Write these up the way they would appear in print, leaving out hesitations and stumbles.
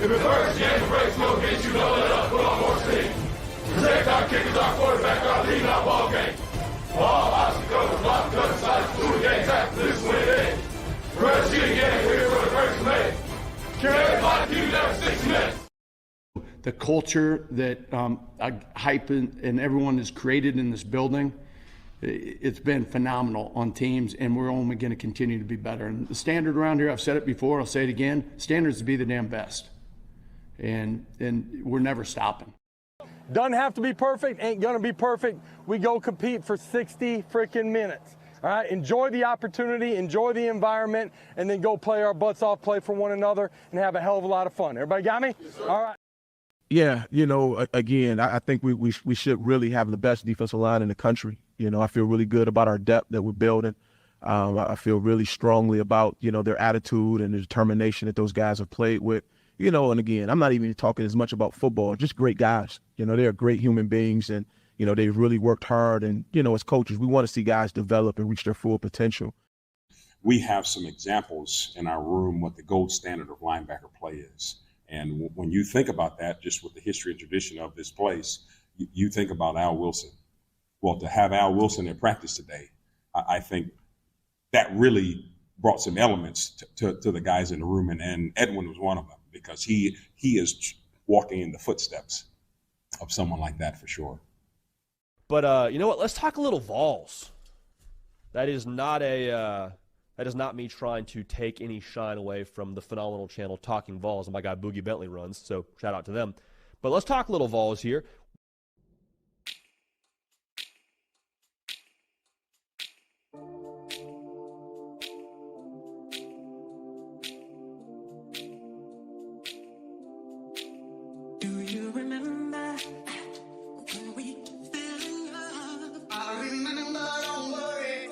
If it hurts, game the brakes, no get you, double it up, put on more steam. Protect our kickers, our quarterback, our lead, our ball game. All obstacles, block, cut, sides, do the game, tap, this win in. First shit again, we're here for the first minute. Carry body, keep never 6 minutes. The culture that Hype and everyone has created in this building, it's been phenomenal on teams, and we're only going to continue to be better. And the standard around here, I've said it before, I'll say it again, standards to be the damn best. And we're never stopping. Doesn't have to be perfect, ain't gonna be perfect. We go compete for 60 freaking minutes. All right, enjoy the opportunity, enjoy the environment, and then go play our butts off, play for one another, and have a hell of a lot of fun. Everybody got me? Yes, sir. All right. Yeah, again, I think we should really have the best defensive line in the country. I feel really good about our depth that we're building. I feel really strongly about, their attitude and the determination that those guys have played with. And again, I'm not even talking as much about football, just great guys. They're great human beings, and, they've really worked hard. And, as coaches, we want to see guys develop and reach their full potential. We have some examples in our room what the gold standard of linebacker play is. And when you think about that, just with the history and tradition of this place, you think about Al Wilson. Well, to have Al Wilson in practice today, I think that really brought some elements to the guys in the room, and Edwin was one of them, because he is walking in the footsteps of someone like that for sure. But you know what? Let's talk a little Vols. That is not me trying to take any shine away from the phenomenal channel Talkin VAWLS, and my guy Boogie Bentley runs, so shout out to them. But let's talk a little Vols here. Do you remember when we fell in love? I remember, don't worry.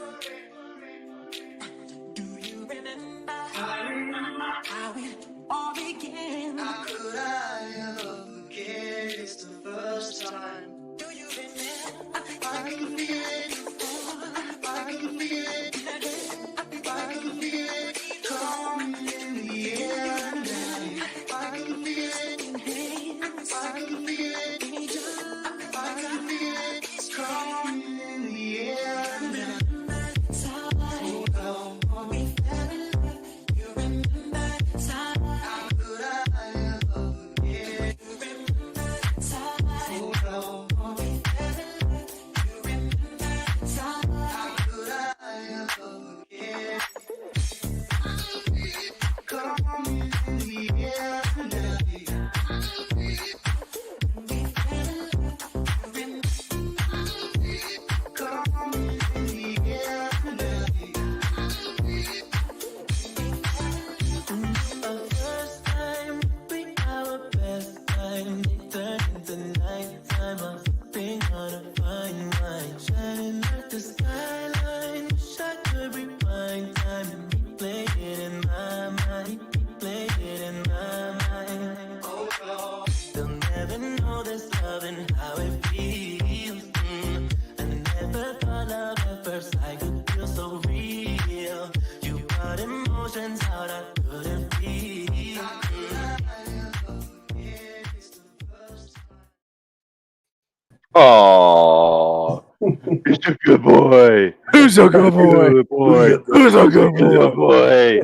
Do you remember? I remember how it all began. How could I ever forget? It's the first time. Do you remember? I can feel it. I can feel it. I can feel it coming in the air now. I can feel it. I can feel it. I can feel it. It's coming in the air now. Oh, no. We fell in love. You remember the time. How could I ever forget? You remember the time. Oh, no. We fell in love. You remember the time. How could I ever forget? Coming in the air now. Oh, he's a good boy. Who's a good boy? Who's a good boy?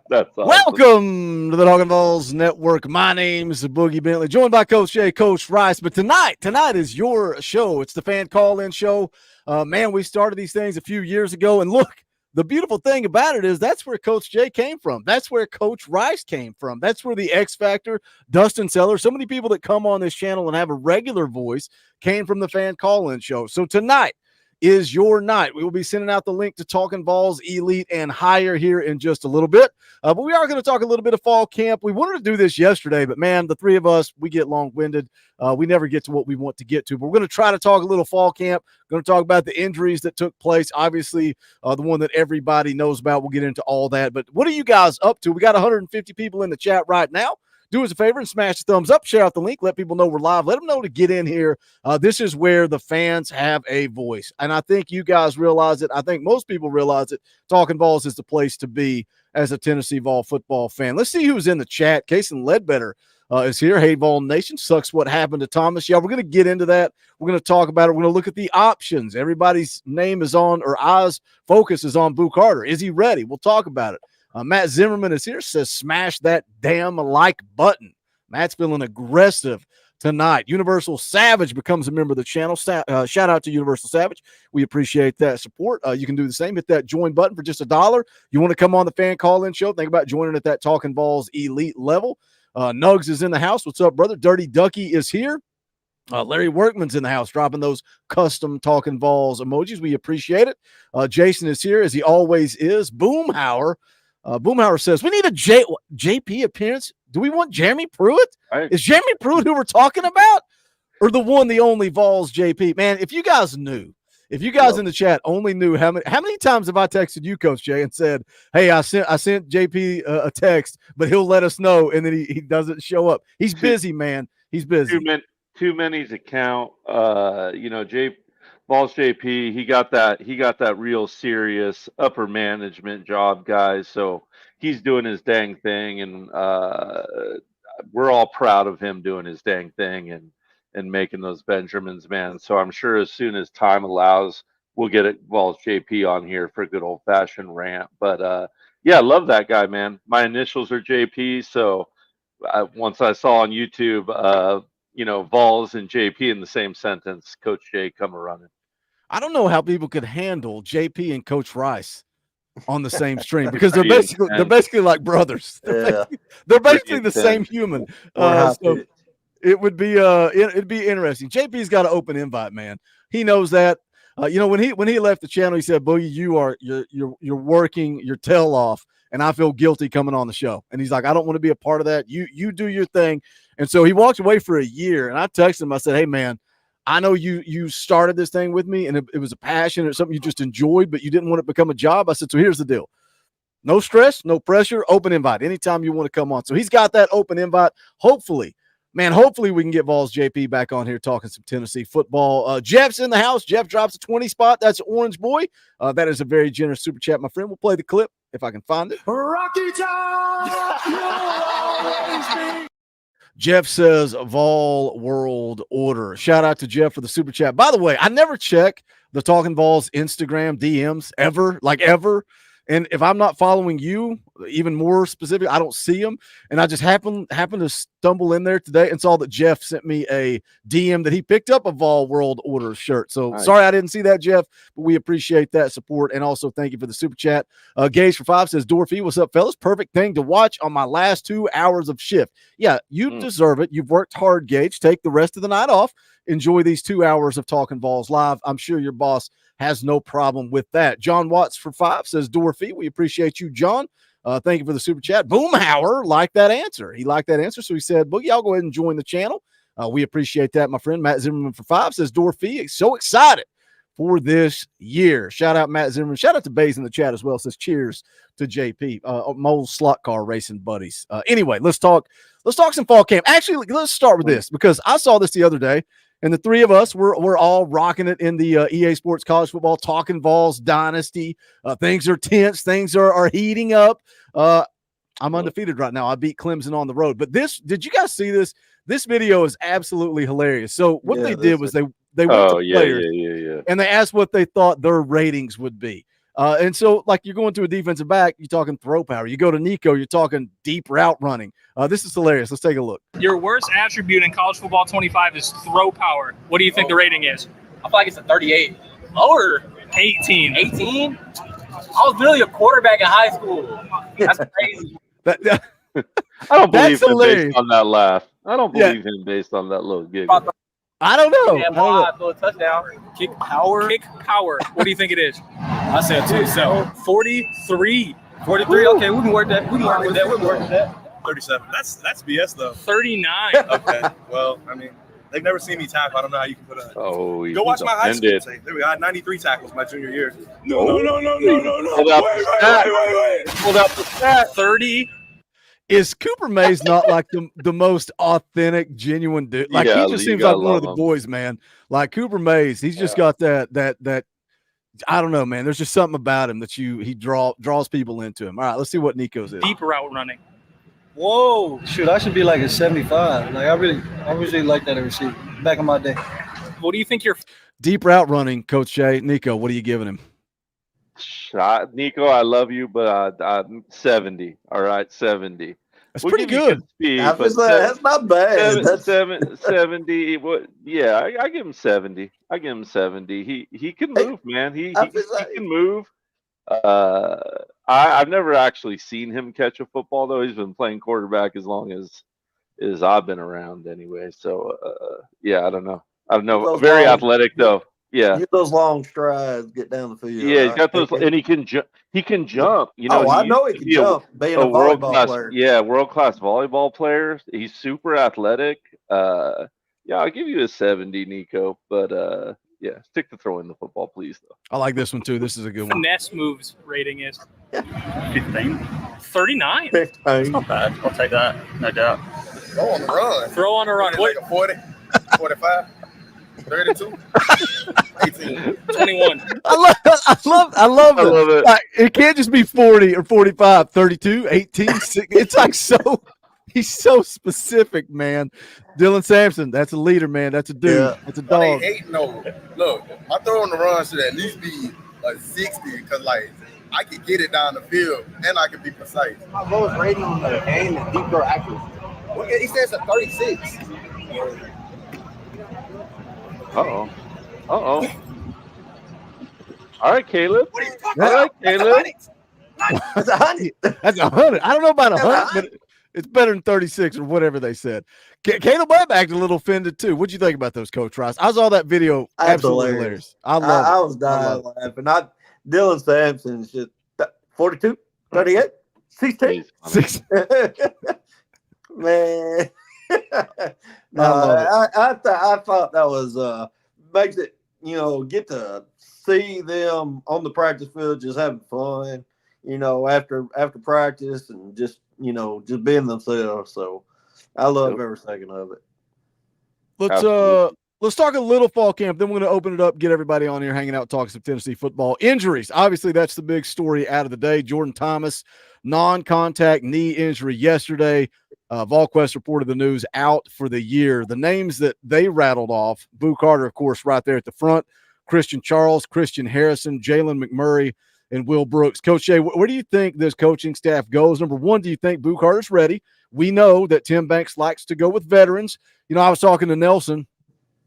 That's awesome. Welcome to the Talkin VAWLS Network. My name is Boogie Bentley, joined by Coach Jay, Coach Rice. But tonight is your show. It's the fan call-in show. Man, we started these things a few years ago, and look, the beautiful thing about it is that's where Coach Jay came from. That's where Coach Rice came from. That's where the X Factor, Dustin Sellers, so many people that come on this channel and have a regular voice came from the fan call-in show. So tonight is your night. We will be sending out the link to Talkin VAWLS Elite and Higher here in just a little bit. But we are going to talk a little bit of fall camp. We wanted to do this yesterday, but man, the three of us, we get long-winded. We never get to what we want to get to. But we're going to try to talk a little fall camp. We're going to talk about the injuries that took place. Obviously, the one that everybody knows about. We'll get into all that. But what are you guys up to? We got 150 people in the chat right now. do us a favor and smash the thumbs up, share out the link, let people know we're live, let them know to get in here. This is where the fans have a voice. And I think you guys realize it. I think most people realize it. Talking Vols is the place to be as a Tennessee Vol football fan. Let's see who's in the chat. Kason Ledbetter is here. Hey, Vol Nation, sucks what happened to Thomas. Yeah, we're going to get into that. We're going to talk about it. We're going to look at the options. Everybody's name is on, or eyes focus is on Boo Carter. Is he ready? We'll talk about it. Matt Zimmerman is here, says smash that damn like button. Matt's feeling aggressive tonight. Universal Savage becomes a member of the channel. Shout out to Universal Savage. We appreciate that support. You can do the same. Hit that join button for just $1. You want to come on the fan call-in show? Think about joining at that Talkin Vols elite level. Nugs is in the house. What's up, brother? Dirty Ducky is here. Larry Workman's in the house, dropping those custom Talkin Vols emojis. We appreciate it. Jason is here, as he always is. Boomhauer. Boomhauer says, we need a JP appearance. Do we want Jeremy Pruitt? Is Jeremy Pruitt who we're talking about? Or the one, the only Vols JP? Man, if you guys knew, if you guys in the chat only knew how many times have I texted you, Coach Jay, and said, hey, I sent JP a text, but he'll let us know, and then he doesn't show up. He's busy, man. He's busy. Too many to count. Vols JP, he got that real serious upper management job, guys. So he's doing his dang thing, and we're all proud of him doing his dang thing and making those Benjamins, man. So I'm sure as soon as time allows, we'll get it Vols JP on here for a good old fashioned rant. But yeah, I love that guy, man. My initials are JP, so once I saw on YouTube, Vols and JP in the same sentence, Coach J come running. I don't know how people could handle JP and Coach Rice on the same stream, because they're basically like brothers. They're basically the same human. So it would be it'd be interesting. JP's got an open invite, man. He knows that. When he left the channel, he said, Boogie, you're working your tail off, and I feel guilty coming on the show. And he's like, I don't want to be a part of that. You do your thing. And so he walked away for a year, and I texted him. I said, hey, man, I know you started this thing with me, and it was a passion or something you just enjoyed, but you didn't want it to become a job. I said, so here's the deal. No stress, no pressure, open invite anytime you want to come on. So he's got that open invite. Hopefully we can get Vols JP back on here talking some Tennessee football. Jeff's in the house. Jeff drops a 20 spot. That's Orange Boy. That is a very generous super chat, my friend. We'll play the clip if I can find it. Rocky Top! Jeff says Vol World Order. Shout out to Jeff for the super chat. By the way, I never check the Talkin Vols Instagram DMs ever. And if I'm not following you, even more specific, I don't see them. And I just happened to stumble in there today and saw that Jeff sent me a DM that he picked up a Vol World Order shirt. So Sorry I didn't see that, Jeff, but we appreciate that support. And also thank you for the super chat. Gage for 5 says, Dorothy, what's up, fellas? Perfect thing to watch on my last 2 hours of shift. Yeah, you deserve it. You've worked hard, Gage. Take the rest of the night off. Enjoy these 2 hours of Talkin Vols live. I'm sure your boss has no problem with that. John Watts for 5 says, Dorothy, we appreciate you, John. Thank you for the super chat. Boomhauer liked that answer. He liked that answer, so he said, Boogie, I'll go ahead and join the channel. We appreciate that, my friend. Matt Zimmerman for 5 says, Dorothy, so excited for this year. Shout out Matt Zimmerman. Shout out to Bays in the chat as well. Says cheers to JP. Mole's slot car racing buddies. Anyway, let's talk some fall camp. Actually, let's start with this, because I saw this the other day. And the three of us, we're all rocking it in the EA Sports College Football Talkin Vols Dynasty. Things are tense. Things are heating up. I'm undefeated right now. I beat Clemson on the road. But did you guys see this? This video is absolutely hilarious. So what they did was they went to players and they asked what they thought their ratings would be. And so, like, you're going to a defensive back, you're talking throw power. You go to Nico, you're talking deep route running. This is hilarious. Let's take a look. Your worst attribute in college football 25 is throw power. What do you think the rating is? I feel like it's a 38. Lower. 18. 18? I was literally a quarterback in high school. That's crazy. I don't believe him based on that laugh. I don't believe him based on that little giggle. I don't know. Little touchdown. Kick power. What do you think it is? I said 27. 43. 43. Okay, we can work that. We can work with that. 37. That's BS though. 39. Okay. Well, I mean, they've never seen me tackle. I don't know how you can put a. Oh, go watch my high school tape. There we go. I had 93 tackles my junior year. No. Wait. Hold out the stat. 30. Is Cooper Mays not like the most authentic, genuine dude? Like Yeah, he just you seems like gotta one of love the him. boys, man. Like Cooper Mays, he's just got that. I don't know, man. There's just something about him that he draws people into him. All right, let's see what Nico's is. Deep route running. Whoa. Shoot, I should be like a 75. Like I really like that receiver back in my day. What do you think your Deep route running, Coach Shay. Nico, what are you giving him? Shot, Nico, I love you, but 70. All right, 70. That's We'll pretty give you good. speed, but That's not bad. That's 70. What? Yeah, I give him 70. I give him 70. He can move, man. He can move. I've never actually seen him catch a football though. He's been playing quarterback as long as I've been around anyway. So yeah, I don't know. Very athletic though. Yeah. Use those long strides, get down the field. Yeah, he's got those, and he can jump. He can jump. You know, I know he can jump. Being a volleyball player. Yeah, world-class volleyball player. He's super athletic. Yeah, I'll give you a 70, Nico. But yeah, stick to throwing the football, please, though. I like this one too. This is a good one. finesse moves rating is? 15. 39. 15. That's not bad. I'll take that, no doubt. Go on the run. Throw on a run. Like a 40, 45, 32, 18. 21. I love it. Like, it can't just be 40 or 45, 32, 18. It's like he's so specific, man. Dylan Sampson, that's a leader, man. That's a dude. Yeah. That's a dog. Look, my throw on the run should at least be like 60 because, like, I can get it down the field and I can be precise. My lowest rating on the game is deep throw accuracy. He says a 36. Uh-oh. All right, Caleb. What are you talking All right, Caleb. That's 100. That's 100. I don't know about 100, but it's better than 36 or whatever they said. Caleb Webb acted a little offended too. What'd you think about those, Coach Rice? I saw that video. Absolutely hilarious. I was dying laughing. Dylan Sampson's just 42, 38, 16. Man. I thought that was makes it, get to see them on the practice field just having fun, after practice and just being themselves. So I love every second of it. Let's talk a little fall camp. Then we're going to open it up, get everybody on here hanging out, talking some Tennessee football. Injuries, obviously, that's the big story out of the day. Jordan Thomas, non-contact knee injury yesterday. VolQuest reported the news, out for the year. The names that they rattled off, Boo Carter, of course, right there at the front, Christian Charles, Christian Harrison, Jalen McMurray, and Will Brooks. Coach Shea, where do you think this coaching staff goes? Number one, do you think Boo Carter's ready? We know that Tim Banks likes to go with veterans. I was talking to Nelson.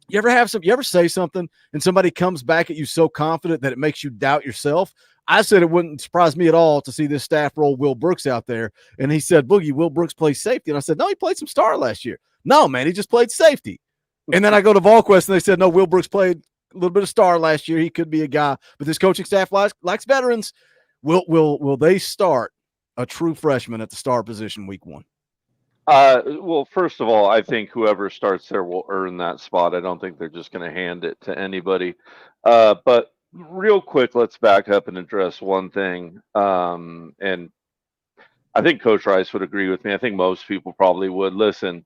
You ever say something and somebody comes back at you so confident that it makes you doubt yourself? I said it wouldn't surprise me at all to see this staff roll Will Brooks out there. And he said, Boogie, Will Brooks plays safety. And I said, no, he played some star last year. No, man, he just played safety. And then I go to VolQuest and they said, no, Will Brooks played a little bit of star last year. He could be a guy. But this coaching staff likes veterans. Will they start a true freshman at the star position week one? Well, first of all, I think whoever starts there will earn that spot. I don't think they're just going to hand it to anybody. But real quick, let's back up and address one thing. And I think Coach Rice would agree with me. I think most people probably would. Listen,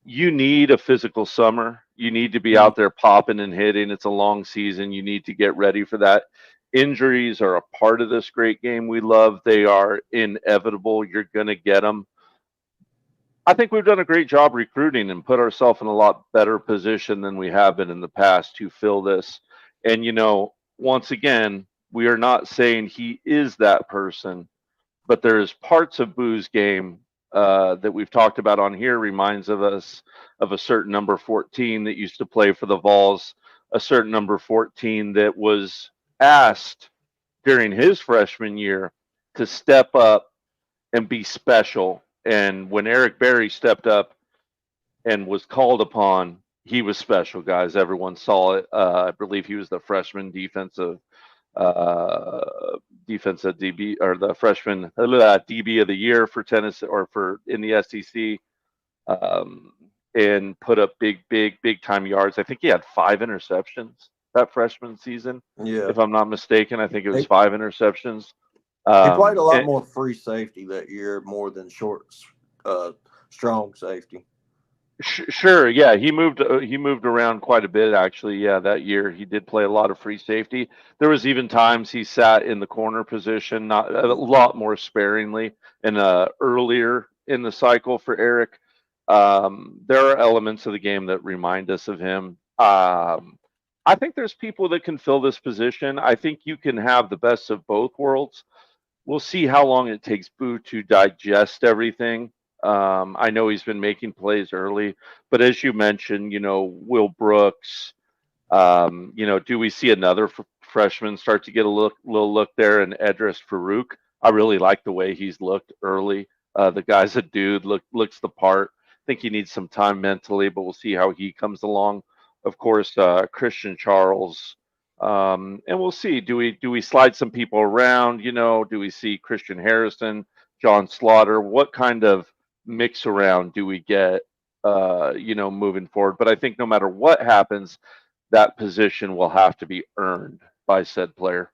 you need a physical summer. You need to be out there popping and hitting. It's a long season. You need to get ready for that. Injuries are a part of this great game we love. They are inevitable. You're going to get them. I think we've done a great job recruiting and put ourselves in a lot better position than we have been in the past to fill this. And, once again, we are not saying he is that person, but there's parts of Boo's game that we've talked about on here reminds us of a certain number 14 that used to play for the Vols, a certain number 14 that was asked during his freshman year to step up and be special. And when Eric Berry stepped up and was called upon, he was special, guys. Everyone saw it. I believe he was the freshman defensive DB, or the freshman DB of the year for Tennessee, or in the SEC, and put up big time yards. I think he had 5 interceptions that freshman season. Yeah, if I'm not mistaken. I think it was 5 interceptions. He played a lot And more free safety that year, more than strong safety. Sure, yeah, he moved around quite a bit actually. Yeah, that year he did play a lot of free safety. There was even times he sat in the corner position, not a lot more sparingly, and earlier in the cycle for Eric. There are elements of the game that remind us of him. I think there's people that can fill this position. I think you can have the best of both worlds. We'll see how long it takes Boo to digest everything. I know he's been making plays early, but as you mentioned, Will Brooks, do we see another freshman start to get a little look there? And Edris Farouk, I really like the way he's looked early. The guy's a dude, looks the part. I think he needs some time mentally, but we'll see how he comes along. Of course, Christian Charles, and we'll see. Do we slide some people around? Do we see Christian Harrison, John Slaughter? What kind of mix around do we get? Moving forward. But I think no matter what happens, that position will have to be earned by said player.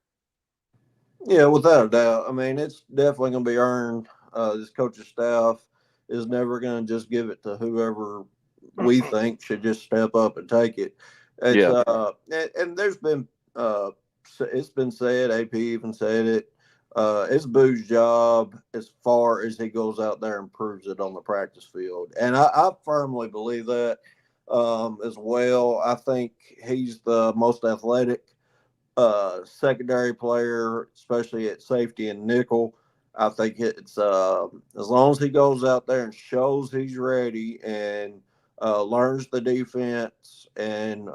Yeah, without a doubt. I mean, it's definitely going to be earned. This coaching staff is never going to just give it to whoever we think should just step up and take it. It's Yeah. and there's been it's been said. AP even said it. It's Boo's job as far as he goes out there and proves it on the practice field, and I firmly believe that as well. I think he's the most athletic secondary player, especially at safety and nickel. I think it's as long as he goes out there and shows he's ready and learns the defense, and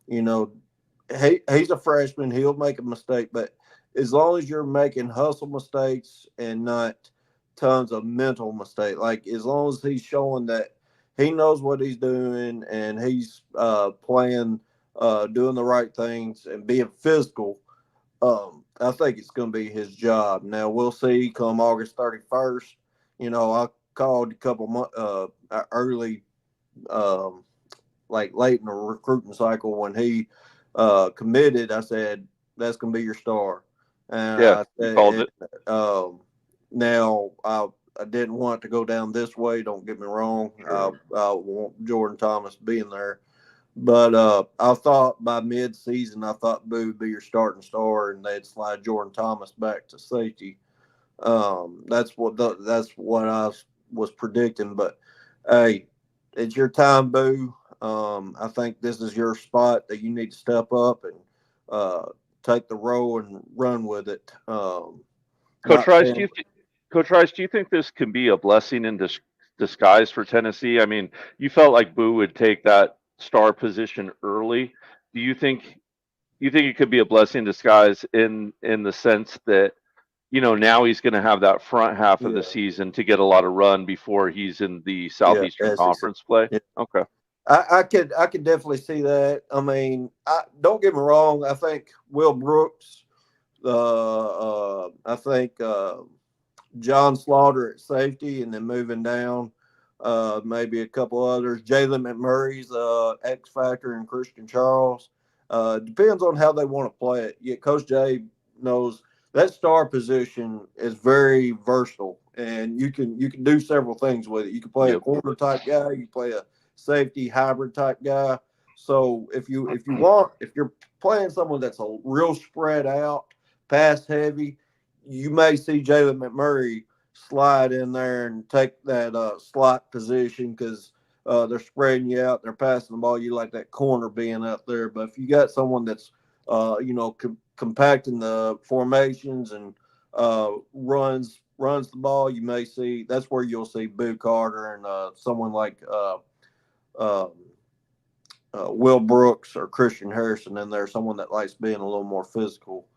he's a freshman. He'll make a mistake, but as long as you're making hustle mistakes and not tons of mental mistakes, like as long as he's showing that he knows what he's doing and he's playing, doing the right things and being physical, I think it's going to be his job. Now we'll see come August 31st. I called a couple months early, like late in the recruiting cycle when he committed. I said that's going to be your star, and Yeah, I you said, called it. now I didn't want to go down this way. Don't get me wrong. Sure. I want Jordan Thomas being there. But I thought by mid-season, I thought Boo would be your starting star, and they'd slide Jordan Thomas back to safety. That's what I was predicting. But hey, it's your time, Boo. I think this is your spot that you need to step up and take the role and run with it. Coach Not Rice, saying, Coach Rice, do you think this can be a blessing in disguise for Tennessee? I mean, you felt like Boo would take that star position early. Do you think it could be a blessing in disguise in the sense that now he's going to have that front half of yeah, the season to get a lot of run before he's in the yeah, Southeastern SEC. Conference play? Yeah. Okay. I could definitely see that. I mean, don't get me wrong. I think Will Brooks, I think John Slaughter at safety, and then moving down, maybe a couple others. Jalen McMurray's X factor, and Christian Charles. Depends on how they want to play it. Yeah, Coach Jay knows that star position is very versatile, and you can do several things with it. You can play a Yep. corner type guy. You can play a safety hybrid type guy. So if you're playing someone that's a real spread out, pass heavy, you may see Jalen McMurray slide in there and take that slot position because they're spreading you out, they're passing the ball. You like that corner being out there. But if you got someone that's compacting the formations and runs the ball, you may see that's where you'll see Boo Carter and someone like Will Brooks or Christian Harrison in there, someone that likes being a little more physical.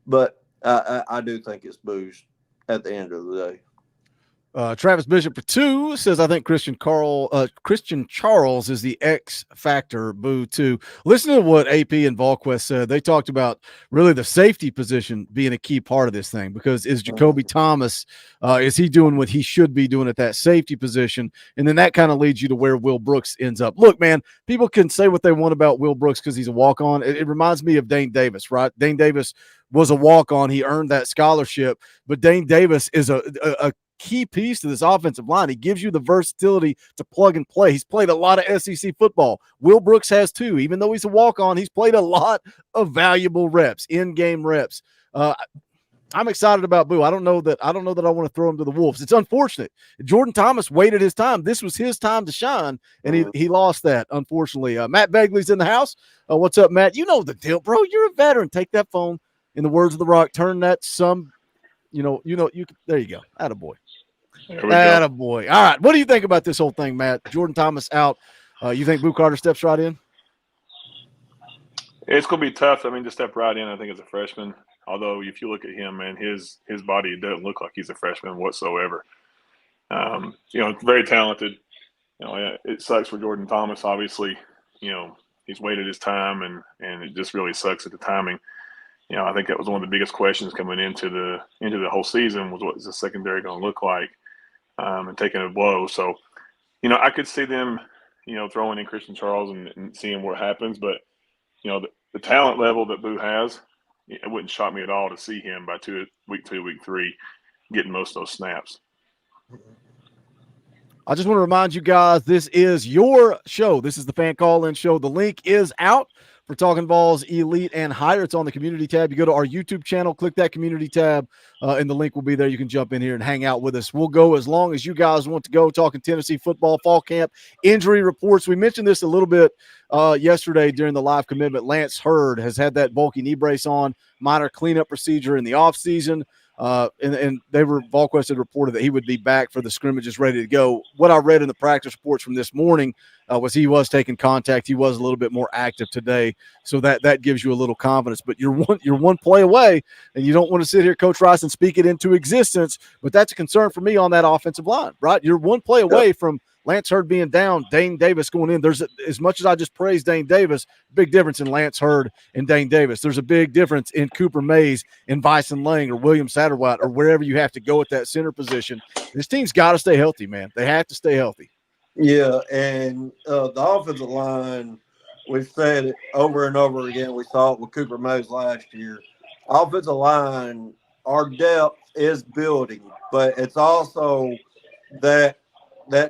But I do think it's Boo's at the end of the day. Travis Bishop for 2 says, I think Christian Charles is the X factor. Boo, too. Listen to what AP and VolQuest said. They talked about really the safety position being a key part of this thing, because is Jacoby Thomas, is he doing what he should be doing at that safety position? And then that kind of leads you to where Will Brooks ends up. Look, man, people can say what they want about Will Brooks because he's a walk-on. It reminds me of Dane Davis, right? Dane Davis was a walk-on. He earned that scholarship, but Dane Davis is a key piece to this offensive line. He gives you the versatility to plug and play. He's played a lot of SEC football. Will Brooks has too. Even though he's a walk-on, he's played a lot of valuable reps, in-game reps. I'm excited about Boo. I don't know that I want to throw him to the Wolves. It's unfortunate. Jordan Thomas waited his time. This was his time to shine, and he lost that, unfortunately. Matt Begley's in the house. What's up, Matt? You know the deal, bro. You're a veteran. Take that phone. In the words of The Rock, turn that there you go. Attaboy. Attaboy. All right. What do you think about this whole thing, Matt? Jordan Thomas out. You think Boo Carter steps right in? It's going to be tough. I mean, to step right in, I think, as a freshman. Although, if you look at him, man, his body, it doesn't look like he's a freshman whatsoever. Very talented. It sucks for Jordan Thomas, obviously. He's waited his time, and it just really sucks at the timing. I think that was one of the biggest questions coming into the whole season was, what is the secondary going to look like, and taking a blow. So, I could see them, throwing in Christian Charles and seeing what happens. But, the talent level that Boo has, it wouldn't shock me at all to see him by week 2, week 3, getting most of those snaps. I just want to remind you guys, this is your show. This is the Fan Call-In Show. The link is out for Talkin VAWLS Elite and Higher. It's on the community tab. You go to our YouTube channel, click that community tab, and the link will be there. You can jump in here and hang out with us. We'll go as long as you guys want to go, talking Tennessee football, fall camp, injury reports. We mentioned this a little bit yesterday during the live commitment. Lance Hurd has had that bulky knee brace on, minor cleanup procedure in the offseason. And VolQuest had reported that he would be back for the scrimmages, ready to go. What I read in the practice reports from this morning was he was taking contact. He was a little bit more active today, so that gives you a little confidence. But you're one play away, and you don't want to sit here, Coach Rice, and speak it into existence. But that's a concern for me on that offensive line, right? You're one play away from Lance Hurd being down, Dane Davis going in. There's as much as I just praised Dane Davis, big difference in Lance Hurd and Dane Davis. There's a big difference in Cooper Mays and Bison Lang or William Satterwhite or wherever you have to go at that center position. This team's got to stay healthy, man. They have to stay healthy. Yeah, and the offensive line, we've said it over and over again. We saw it with Cooper Mays last year. Offensive line, our depth is building, but it's also that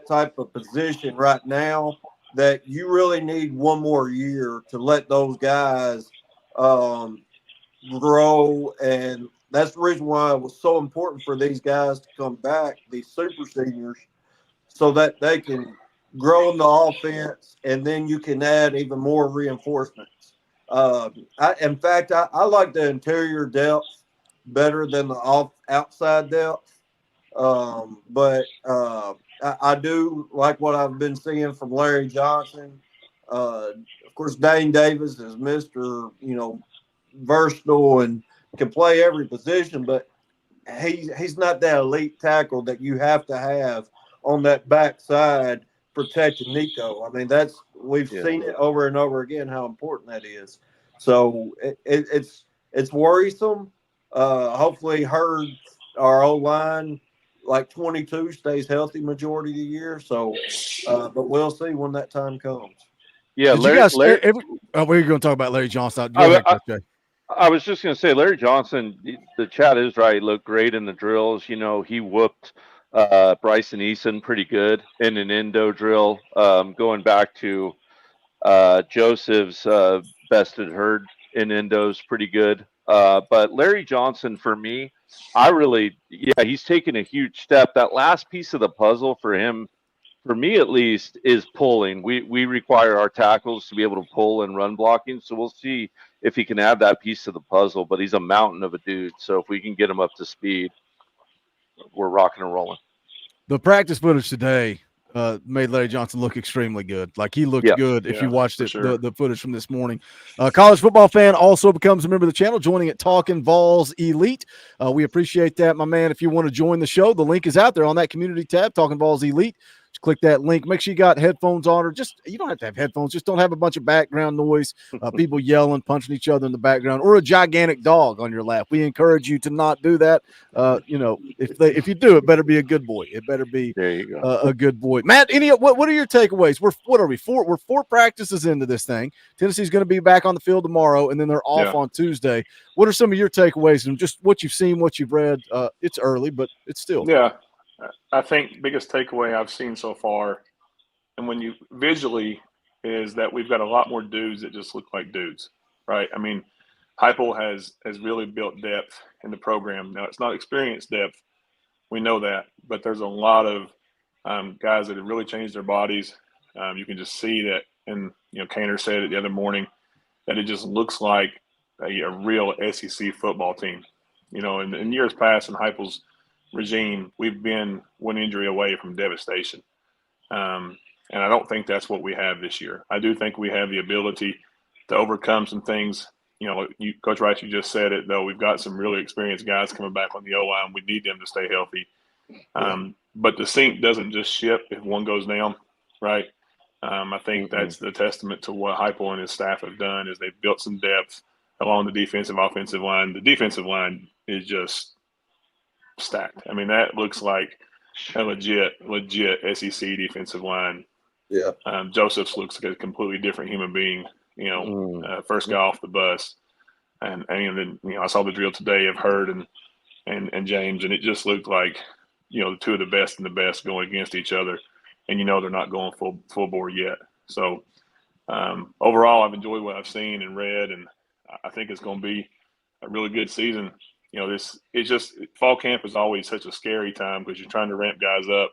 type of position right now that you really need one more year to let those guys grow. And that's the reason why it was so important for these guys to come back, these super seniors, so that they can grow in the offense, and then you can add even more reinforcements. In fact, I like the interior depth better than the outside depth. But I do like what I've been seeing from Larry Johnson. Of course, Dane Davis is Mr. Versatile and can play every position, but he's not that elite tackle that you have to have on that backside protecting Nico. I mean, we've seen it over and over again how important that is. So it's worrisome. Hopefully, Hurd, our O-line, like 22, stays healthy majority of the year. So, but we'll see when that time comes. Yeah, we're going to talk about Larry Johnson. I was just going to say, Larry Johnson, the chat is right. He looked great in the drills. He whooped Bryson Eason pretty good in an endo drill. Going back to Joseph's bested Hurd in endos pretty good. But Larry Johnson, for me, he's taken a huge step. That last piece of the puzzle for him, for me at least, is pulling. We require our tackles to be able to pull and run blocking. So we'll see if he can add that piece to the puzzle. But he's a mountain of a dude. So if we can get him up to speed, we're rocking and rolling. The practice footage today, made Larry Johnson look extremely good. Like he looked Yeah. good if you watched for it, sure. the footage from this morning. College football fan also becomes a member of the channel, joining at Talkin VAWLS Elite. We appreciate that, my man. If you want to join the show, the link is out there on that community tab, Talkin VAWLS Elite. Just click that link. Make sure you got headphones on, or just you don't have to have headphones. Just don't have a bunch of background noise, people yelling, punching each other in the background, or a gigantic dog on your lap. We encourage you to not do that. If you do, it better be a good boy. It better be There you go. a good boy. Matt, what are your takeaways? We're 4 practices into this thing. Tennessee's going to be back on the field tomorrow, and then they're off on Tuesday. What are some of your takeaways and just what you've seen, what you've read? It's early, but it's still. Yeah, I think biggest takeaway I've seen so far, and when you visually, is that we've got a lot more dudes that just look like dudes, right? I mean, Heupel has really built depth in the program. Now, it's not experienced depth. We know that, but there's a lot of guys that have really changed their bodies. You can just see that, and Kaner said it the other morning, that it just looks like a real SEC football team. In years past in Heupel's regime, we've been one injury away from devastation. And I don't think that's what we have this year. I do think we have the ability to overcome some things. Coach Rice, you just said it, though. We've got some really experienced guys coming back on the O-line. We need them to stay healthy. But the sink doesn't just ship if one goes down, right? I think that's the testament to what Heupel and his staff have done is they've built some depth along the defensive, offensive line. The defensive line is just stacked. I mean, that looks like a legit SEC defensive line. Yeah. Josephs looks like a completely different human being, first guy off the bus. And then, I saw the drill today of Hurd and James, and it just looked like, the two of the best and the best going against each other. And, they're not going full bore yet. So, overall, I've enjoyed what I've seen and read, and I think it's going to be a really good season. Fall camp is always such a scary time because you're trying to ramp guys up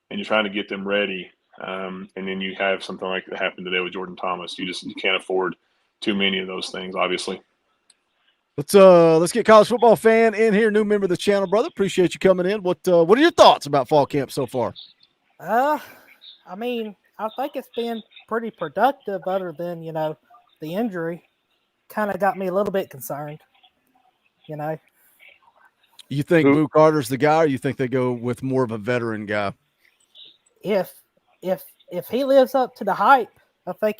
and you're trying to get them ready. And then you have something like that happen today with Jordan Thomas. You can't afford too many of those things, obviously. Let's get college football fan in here, new member of the channel, brother. Appreciate you coming in. What are your thoughts about fall camp so far? I mean, I think it's been pretty productive other than, the injury kind of got me a little bit concerned, You think Boo Carter's the guy, or you think they go with more of a veteran guy? If he lives up to the hype, I think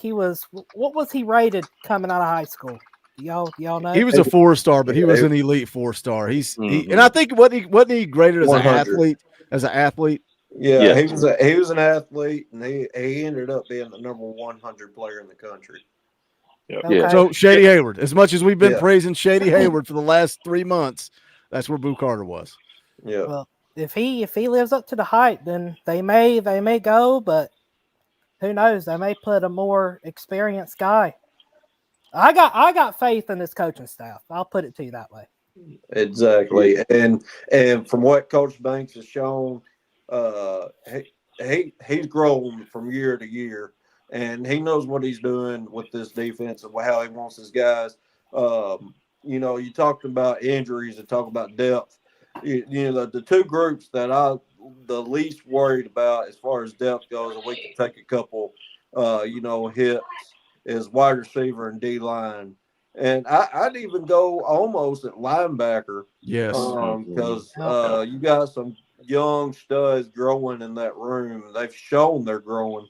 what was he rated coming out of high school? Y'all know? He was a 4-star, but he was an elite 4-star. And I think wasn't he graded as 100. As an athlete? Yeah, he was an athlete, and he ended up being the number 100 player in the country. Yep. Okay. So Shady Hayward, as much as we've been praising Shady Hayward for the last 3 months, that's where Boo Carter was. Yeah. Well, if he lives up to the hype, then they may go, but who knows? They may put a more experienced guy. I got faith in this coaching staff. I'll put it to you that way. Exactly. And from what Coach Banks has shown, he's grown from year to year, and he knows what he's doing with this defense and how he wants his guys. You talked about injuries and talk about depth. The two groups that I'm the least worried about as far as depth goes, and we can take a couple, hits, is wide receiver and D-line. And I'd even go almost at linebacker. Yes. Because you got some young studs growing in that room. They've shown they're growing.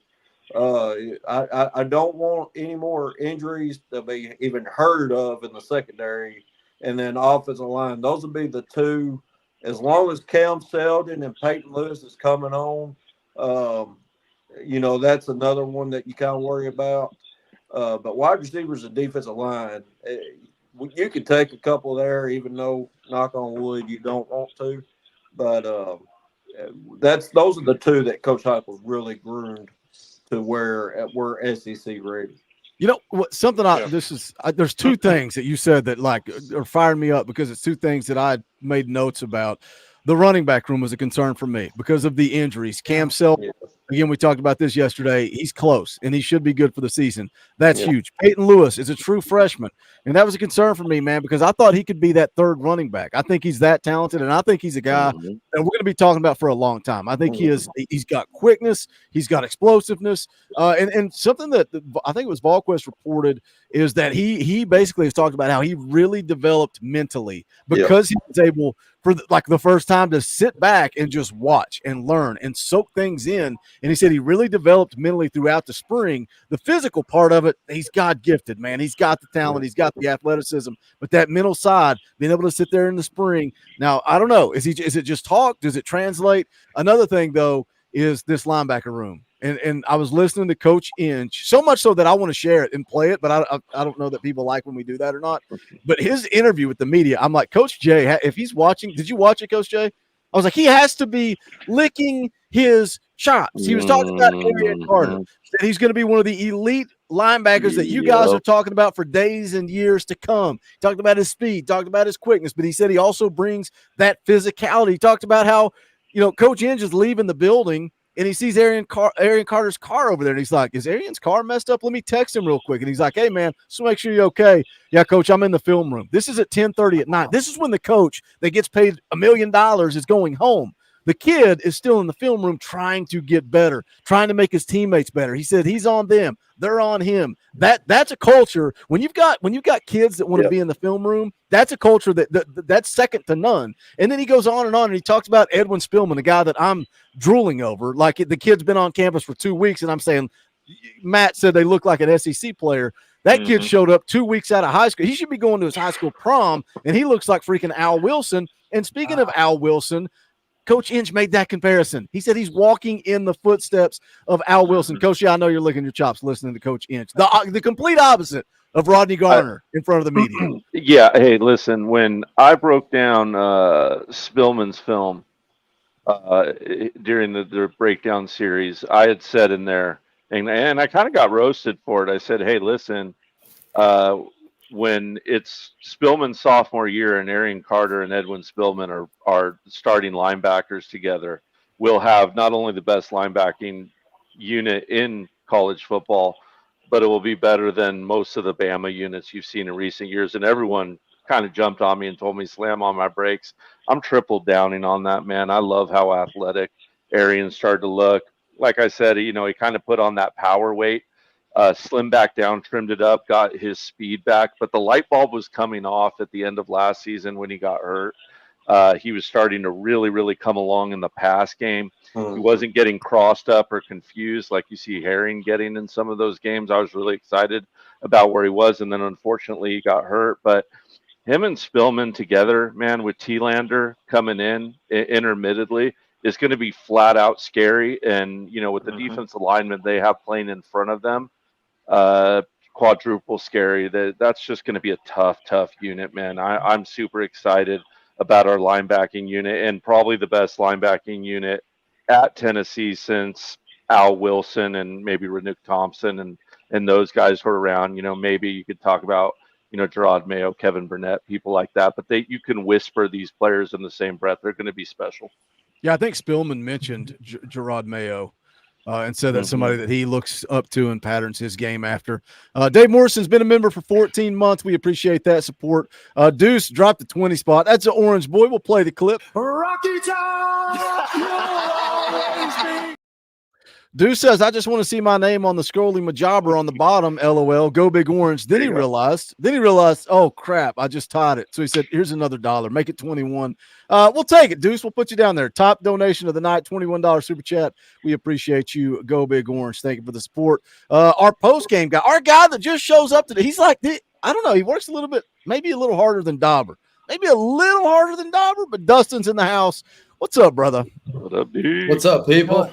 I don't want any more injuries to be even heard of in the secondary. And then offensive line. Those would be the two. As long as Cam Selden and Peyton Lewis is coming on, that's another one that you kind of worry about. But wide receivers and defensive line, you could take a couple there, even though, knock on wood, you don't want to. But those are the two that Coach Heupel's really groomed to where we're SEC ready. There's two things that you said that are firing me up because it's two things that I made notes about. The running back room was a concern for me because of the injuries. Cam Selden Again, we talked about this yesterday. He's close, and he should be good for the season. That's Yeah. huge. Peyton Lewis is a true freshman, and that was a concern for me, man, because I thought he could be that third running back. I think he's that talented, and I think he's a guy Mhm. that we're going to be talking about for a long time. I think he's got quickness, he's got explosiveness, and something that I think it was Volquist reported is that he basically has talked about how he really developed mentally because he was able for the first time to sit back and just watch and learn and soak things in. And he said he really developed mentally throughout the spring. The physical part of it, he's God gifted, man. He's got the talent, he's got the athleticism, but that mental side, being able to sit there in the spring. Now, I don't know. Is it just talk? Does it translate? Another thing though is this linebacker room. And I was listening to Coach Inch, so much so that I want to share it and play it, but I don't know that people like when we do that or not. But his interview with the media, I'm like, Coach Jay, if he's watching, did you watch it, Coach Jay? I was like, he has to be licking his chops. He was talking about Arian Carter, that he's going to be one of the elite linebackers that you guys are talking about for days and years to come. He talked about his speed, talked about his quickness, but he said he also brings that physicality. He talked about how, Coach Inge is leaving the building, and he sees Arian Carter's car over there, and he's like, is Arian's car messed up? Let me text him real quick. And he's like, hey, man, just make sure you're okay. Yeah, Coach, I'm in the film room. This is at 10:30 at night. This is when the coach that gets paid $1 million is going home. The kid is still in the film room trying to get better, trying to make his teammates better. He said he's on them. They're on him. That's a culture. When you've got kids that want to be in the film room, that's a culture that's second to none. And then he goes on, and he talks about Edwin Spillman, a guy that I'm drooling over. Like, the kid's been on campus for 2 weeks, and I'm saying, Matt said they look like an SEC player. That kid showed up 2 weeks out of high school. He should be going to his high school prom, and he looks like freaking Al Wilson. And speaking of Al Wilson, Coach Inch made that comparison. He said he's walking in the footsteps of Al Wilson. Coach, I know you're licking your chops listening to Coach Inch. The complete opposite of Rodney Garner in front of the media. Yeah. Hey, listen, when I broke down Spillman's film during the breakdown series, I had said in there, and I kind of got roasted for it. I said, hey, listen, when it's Spillman's sophomore year and Arian Carter and Edwin Spillman are starting linebackers together, we'll have not only the best linebacking unit in college football, but it will be better than most of the Bama units you've seen in recent years. And everyone kind of jumped on me and told me slam on my brakes. I'm triple downing on that, man. I love how athletic Arian started to look. Like I said, he kind of put on that power weight. Slimmed back down, trimmed it up, got his speed back. But the light bulb was coming off at the end of last season when he got hurt. He was starting to really, really come along in the pass game. He wasn't getting crossed up or confused like you see Herring getting in some of those games. I was really excited about where he was, and then unfortunately he got hurt. But him and Spillman together, man, with T-Lander coming in intermittently, is going to be flat out scary. And, with the defensive linemen they have playing in front of them, quadruple scary. That's just going to be a tough unit, man. I'm super excited about our linebacking unit, and probably the best linebacking unit at Tennessee since Al Wilson and maybe Renuk Thompson and those guys were around. Maybe you could talk about Gerard Mayo, Kevin Burnett, people like that, but you can whisper these players in the same breath. They're going to be special. Yeah, I think Spillman mentioned Gerard Mayo and said that's somebody that he looks up to and patterns his game after. Dave Morrison's been a member for 14 months. We appreciate that support. Deuce dropped the 20 spot. That's an orange boy. We'll play the clip. Rocky Top! Deuce says, I just want to see my name on the scrolling Majabra on the bottom, LOL, go big orange. Then he realized, oh, crap, I just tied it. So he said, here's another $1. Make it 21. We'll take it, Deuce. We'll put you down there. Top donation of the night, $21 super chat. We appreciate you. Go big orange. Thank you for the support. Our post-game guy, our guy that just shows up today, he's like, I don't know, he works a little bit, maybe a little harder than Dauber. Maybe a little harder than Dauber, but Dustin's in the house. What's up, brother? What up, dude? What's up, people?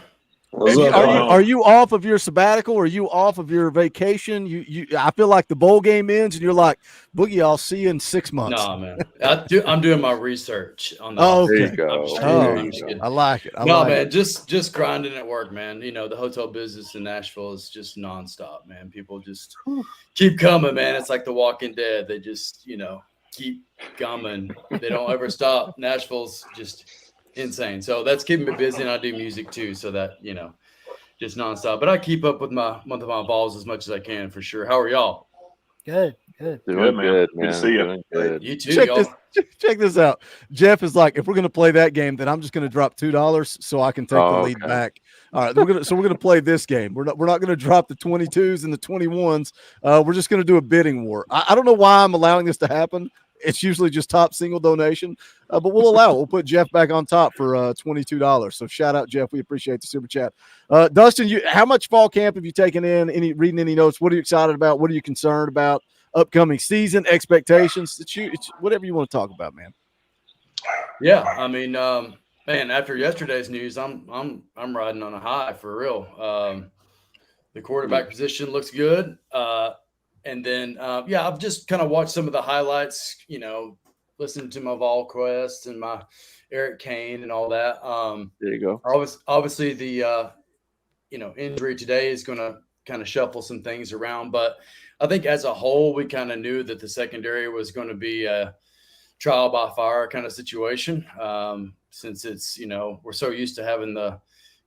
Are you off of your sabbatical? Are you off of your vacation? I feel like the bowl game ends and you're like, Boogie, I'll see you in 6 months. No, man. I'm doing my research on the okay. There you go. I like it. Man, just grinding at work, man. The hotel business in Nashville is just nonstop, man. People just keep coming, man. It's like The Walking Dead. They just, keep coming. They don't ever stop. Nashville's just insane. So that's keeping me busy, and I do music too, so that just nonstop. But I keep up with my month of my balls as much as I can for sure. How are y'all? Good, good. Doing man. good, Good to man. see you. Doing good. You too, Check y'all. this out. Jeff is like, if we're gonna play that game, then I'm just gonna drop $2 so I can take the lead Okay. back. All right, we're gonna play this game. We're not gonna drop the 22s and the 21s. We're just gonna do a bidding war. I don't know why I'm allowing this to happen. It's usually just top single donation, but we'll allow it. We'll put Jeff back on top for $22. So shout out Jeff. We appreciate the super chat. Dustin, how much fall camp have you taken in? Reading any notes? What are you excited about? What are you concerned about? Upcoming season expectations? It's whatever you want to talk about, man. Yeah, I mean, man, after yesterday's news, I'm riding on a high for real. The quarterback position looks good. And then, yeah, I've just kind of watched some of the highlights, listened to my Vol Quest and my Eric Kane and all that. There you go. Obviously the, injury today is going to kind of shuffle some things around. But I think as a whole, we kind of knew that the secondary was going to be a trial by fire kind of situation, since it's, we're so used to having the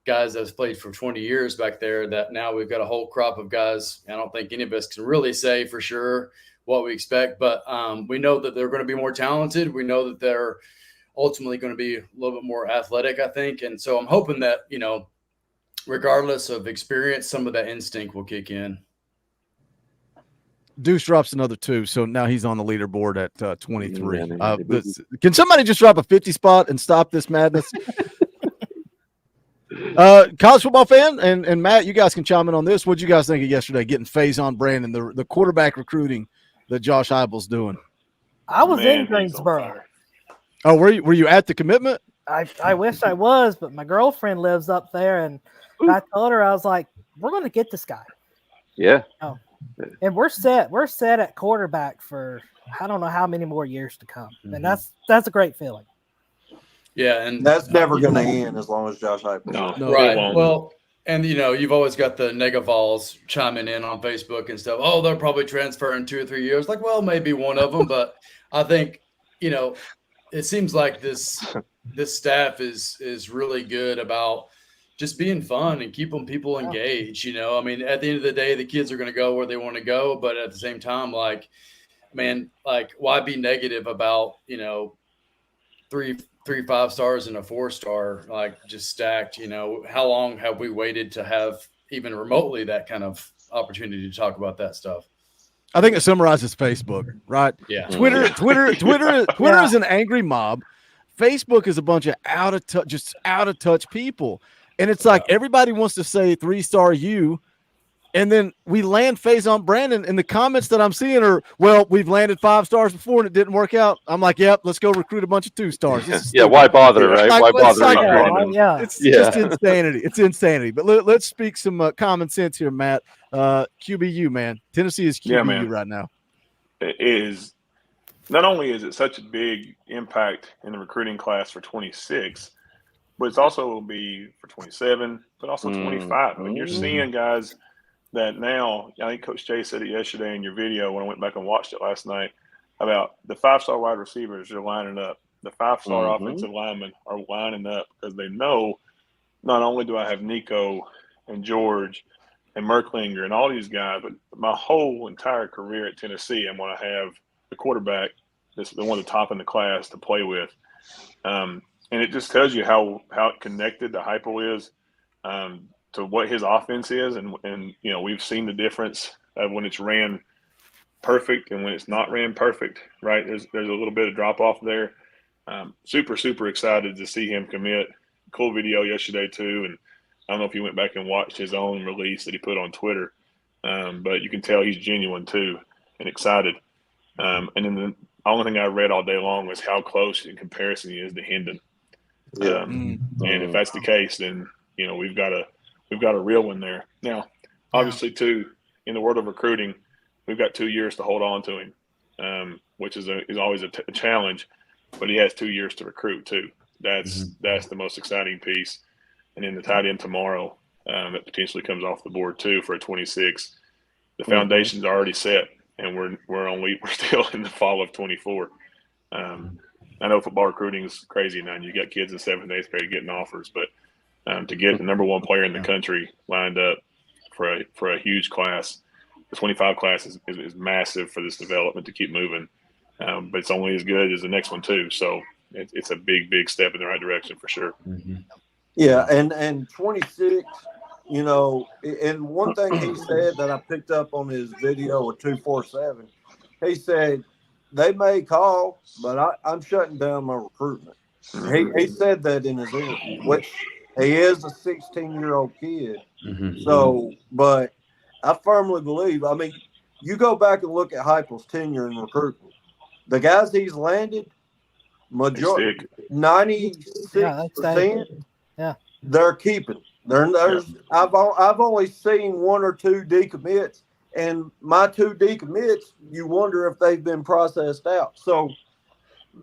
guys that's played for 20 years back there that now we've got a whole crop of guys. I don't think any of us can really say for sure what we expect, but we know that they're going to be more talented. We know that they're ultimately going to be a little bit more athletic, I think. And so I'm hoping that, regardless of experience, some of that instinct will kick in. Deuce drops another 2, so now he's on the leaderboard at 23. Can somebody just drop a 50 spot and stop this madness? College football fan and Matt, you guys can chime in on this. What did you guys think of yesterday getting Faison Brandon, the quarterback recruiting that Josh Heupel's doing? I was in Greensboro. Oh, were you at the commitment? I wish I was, but my girlfriend lives up there, and I told her, I was like, we're going to get this guy. Yeah. Oh. And we're set at quarterback for I don't know how many more years to come. Mm-hmm. And that's a great feeling. Yeah, and that's never going to end as long as Josh Heupel. No, right. Well, and you've always got the Negavols chiming in on Facebook and stuff. Oh, they'll probably transfer in 2 or 3 years. Like, well, maybe one of them, but I think it seems like this staff is really good about just being fun and keeping people engaged. I mean, at the end of the day, the kids are going to go where they want to go, but at the same time, like, man, like, why be negative about 3 5-stars and a 4-star, like, just stacked? How long have we waited to have even remotely that kind of opportunity to talk about that stuff? I think it summarizes Facebook, right? Yeah. Twitter is an angry mob. Facebook is a bunch of out of touch people. And it's like everybody wants to say 3-star you, and then we land Faison Brandon, and the comments that I'm seeing are, well, we've landed 5 stars before and it didn't work out. I'm like, yep, let's go recruit a bunch of 2-stars. Yeah, why bother, right? Why bother? It's just insanity. It's insanity. But let's speak some common sense here, Matt. QBU, man. Tennessee is QBU right now. It is. Not only is it such a big impact in the recruiting class for 26, but it's also will be for 27, but also 25. I mean, you're seeing guys that now, I think Coach Jay said it yesterday in your video when I went back and watched it last night, about the 5-star wide receivers are lining up. The 5-star offensive linemen are lining up because they know not only do I have Nico and George and Merklinger and all these guys, but my whole entire career at Tennessee, I'm going to have the quarterback that's the one of the top in the class to play with. And it just tells you how connected the Heupel is to what his offense is. And we've seen the difference of when it's ran perfect and when it's not ran perfect, right? There's a little bit of drop off there. Super, super excited to see him commit. Cool video yesterday too. And I don't know if you went back and watched his own release that he put on Twitter, but you can tell he's genuine too and excited. And then the only thing I read all day long was how close in comparison he is to Hendon. And if that's the case, then we've got a real one there. Now, obviously, too, in the world of recruiting, we've got 2 years to hold on to him, which is always a challenge. But he has 2 years to recruit too. That's the most exciting piece. And then the tight end tomorrow that potentially comes off the board too for a 26. The foundation's already set, and we're still in the fall of 24. I know football recruiting is crazy now, and you got kids in 7th, 8th grade getting offers, but To get the number 1 player in the country lined up for a huge class. The 25 class is massive for this development to keep moving, but it's only as good as the next one too. So it's a big step in the right direction for sure. Yeah, and 26, you know, and one thing he said that I picked up on his video with 247, he said they may call, but I'm shutting down my recruitment. He said that in his interview, which he is a 16-year-old kid. So, but I firmly believe, I mean, you go back and look at Heupel's tenure in recruitment. The guys he's landed, majority, 96%, yeah, they're keeping. I've only seen 1 or 2 decommits, and my 2 decommits, you wonder if they've been processed out. So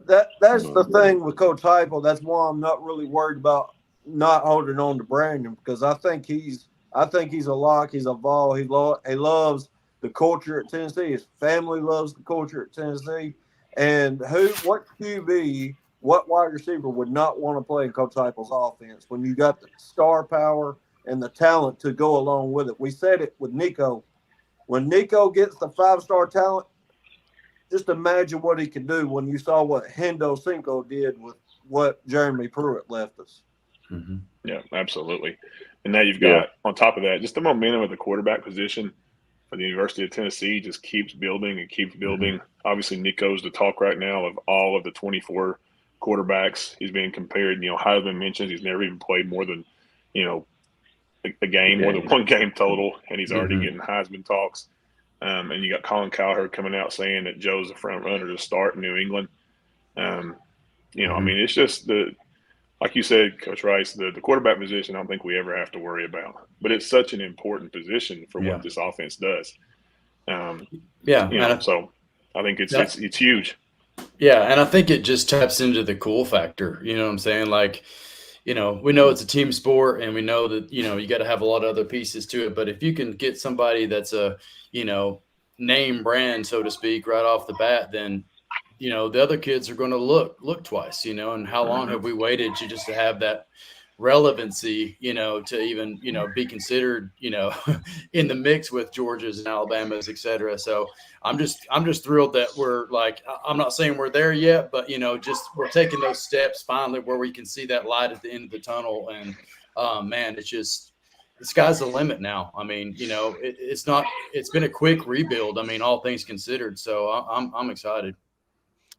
that's the thing with Coach Heupel. That's why I'm not really worried about not holding on to Brandon, because I think he's a lock. He's a Vol. He loves the culture at Tennessee. His family loves the culture at Tennessee. And what QB, what wide receiver would not want to play in Coach Heupel's offense when you got the star power and the talent to go along with it? We said it with Nico. When Nico gets the 5-star talent, just imagine what he can do when you saw what Hendo Cinco did with what Jeremy Pruitt left us. Yeah, absolutely. And now you've got, on top of that, just the momentum of the quarterback position for the University of Tennessee just keeps building and keeps building. Obviously, Nico's the talk right now of all of the 24 quarterbacks. He's being compared, you know, Heisman mentions he's never even played more than, you know, a game, more than 1 game total, and he's already getting Heisman talks. And you got Colin Cowherd coming out saying that Joe's the front runner to start in New England. You know, I mean, it's just like you said, Coach Rice, the quarterback position, I don't think we ever have to worry about. But it's such an important position for what this offense does. You know, so I think it's huge. Yeah, and I think it just taps into the cool factor. You know what I'm saying? Like, you know, we know it's a team sport, and we know that, you know, you got to have a lot of other pieces to it. But if you can get somebody that's a, you know, name brand, so to speak, right off the bat, then, you know, the other kids are going to look twice, you know. And how long have we waited to have that relevancy, you know, to even, you know, be considered, you know, in the mix with Georgia's and Alabama's, et cetera. So I'm just thrilled that we're like, I'm not saying we're there yet, but, you know, just we're taking those steps finally where we can see that light at the end of the tunnel. And man, it's just, the sky's the limit now. I mean, you know, it's been a quick rebuild. I mean, all things considered. So I'm excited.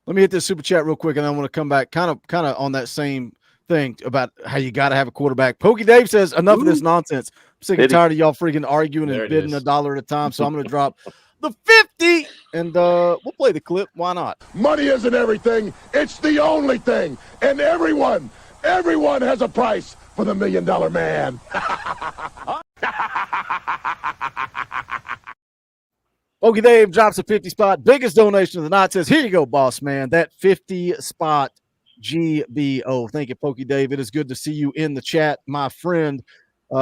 Let me hit this super chat real quick, and I want to come back kind of on that same thing about how you got to have a quarterback. Pokey Dave says, enough of this nonsense. I'm sick and tired of y'all freaking arguing and bidding $1 at a time. So I'm going to drop the 50, and we'll play the clip. Why not? Money isn't everything. It's the only thing. And everyone has a price for the $1 million man. Pokey Dave drops a 50 spot. Biggest donation of the night. Says, here you go, boss man. That 50 spot GBO. Thank you, Pokey Dave. It is good to see you in the chat, my friend.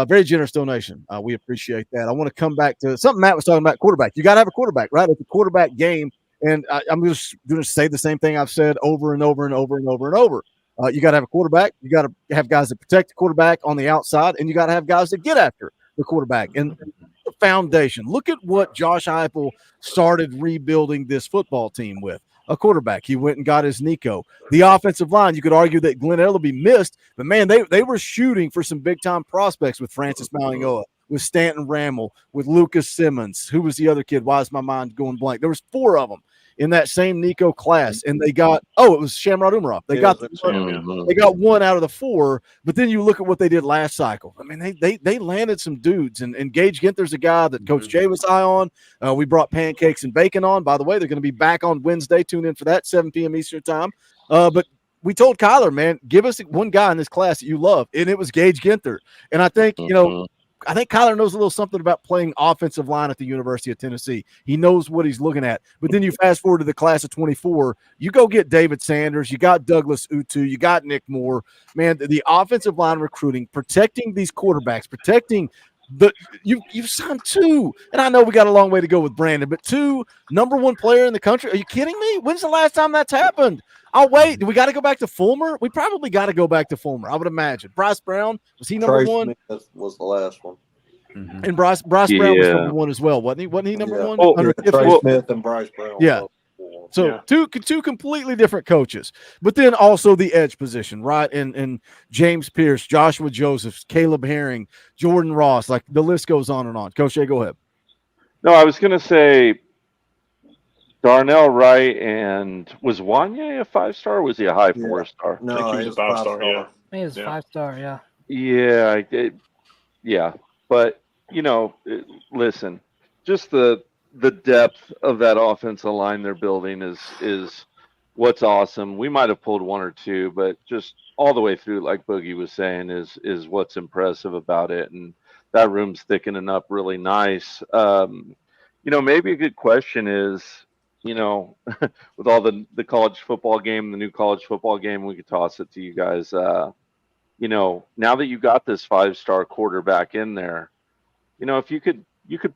Very generous donation. We appreciate that. I want to come back to something Matt was talking about, quarterback. You got to have a quarterback, right? It's a quarterback game. And I'm just going to say the same thing I've said over and over and over and over and over. You got to have a quarterback. You got to have guys that protect the quarterback on the outside, and you got to have guys that get after the quarterback. And the foundation. Look at what Josh Heupel started rebuilding this football team with. A quarterback. He went and got his Nico. The offensive line, you could argue that Glenn Ellaby missed, but man, they were shooting for some big-time prospects with Francis Mauigoa, with Stanton Ramel, with Lucas Simmons. Who was the other kid? Why is my mind going blank? There was 4 of them in that same Nico class, and they got it was Shamrod Umarov. They got 1 out of the 4, but then you look at what they did last cycle. I mean, they landed some dudes, and Gage Ginther's a guy that Coach Jay was high on. We brought Pancakes and Bacon on. By the way, they're going to be back on Wednesday. Tune in for that, 7 p.m. Eastern time. But we told Kyler, man, give us one guy in this class that you love, and it was Gage Ginther. And I think, you know, I think Kyler knows a little something about playing offensive line at the University of Tennessee. He knows what he's looking at. But then you fast forward to the class of 24, you go get David Sanders, you got Douglas Utu, you got Nick Moore. Man, the offensive line recruiting, protecting these quarterbacks, protecting you've signed 2. And I know we got a long way to go with Brandon, but 2 number 1 player in the country. Are you kidding me? When's the last time that's happened? Oh, wait. Do we got to go back to Fulmer? We probably got to go back to Fulmer, I would imagine. Bryce Brown, was he number Trey one? Smith was the last one. And Bryce Brown was number one as well, wasn't he? Wasn't he number one? Under Trey Kiffin? Smith and Bryce Brown. Yeah. So two completely different coaches, but then also the edge position, right? And James Pierce, Joshua Josephs, Caleb Herring, Jordan Ross, like the list goes on and on. Coach A, go ahead. No, I was going to say Darnell Wright, and was Wanye a 5-star or was he a high 4-star? No, I think he was a 5-star. Yeah. I think it was 5-star, yeah. Yeah, yeah. But, listen, just the depth of that offensive line they're building is what's awesome. We might have pulled one or two, but just all the way through, like Boogie was saying, is what's impressive about it. And that room's thickening up really nice. Maybe a good question is, with all the college football game, the new college football game, we could toss it to you guys. Now that you got this 5-star quarterback in there, if you could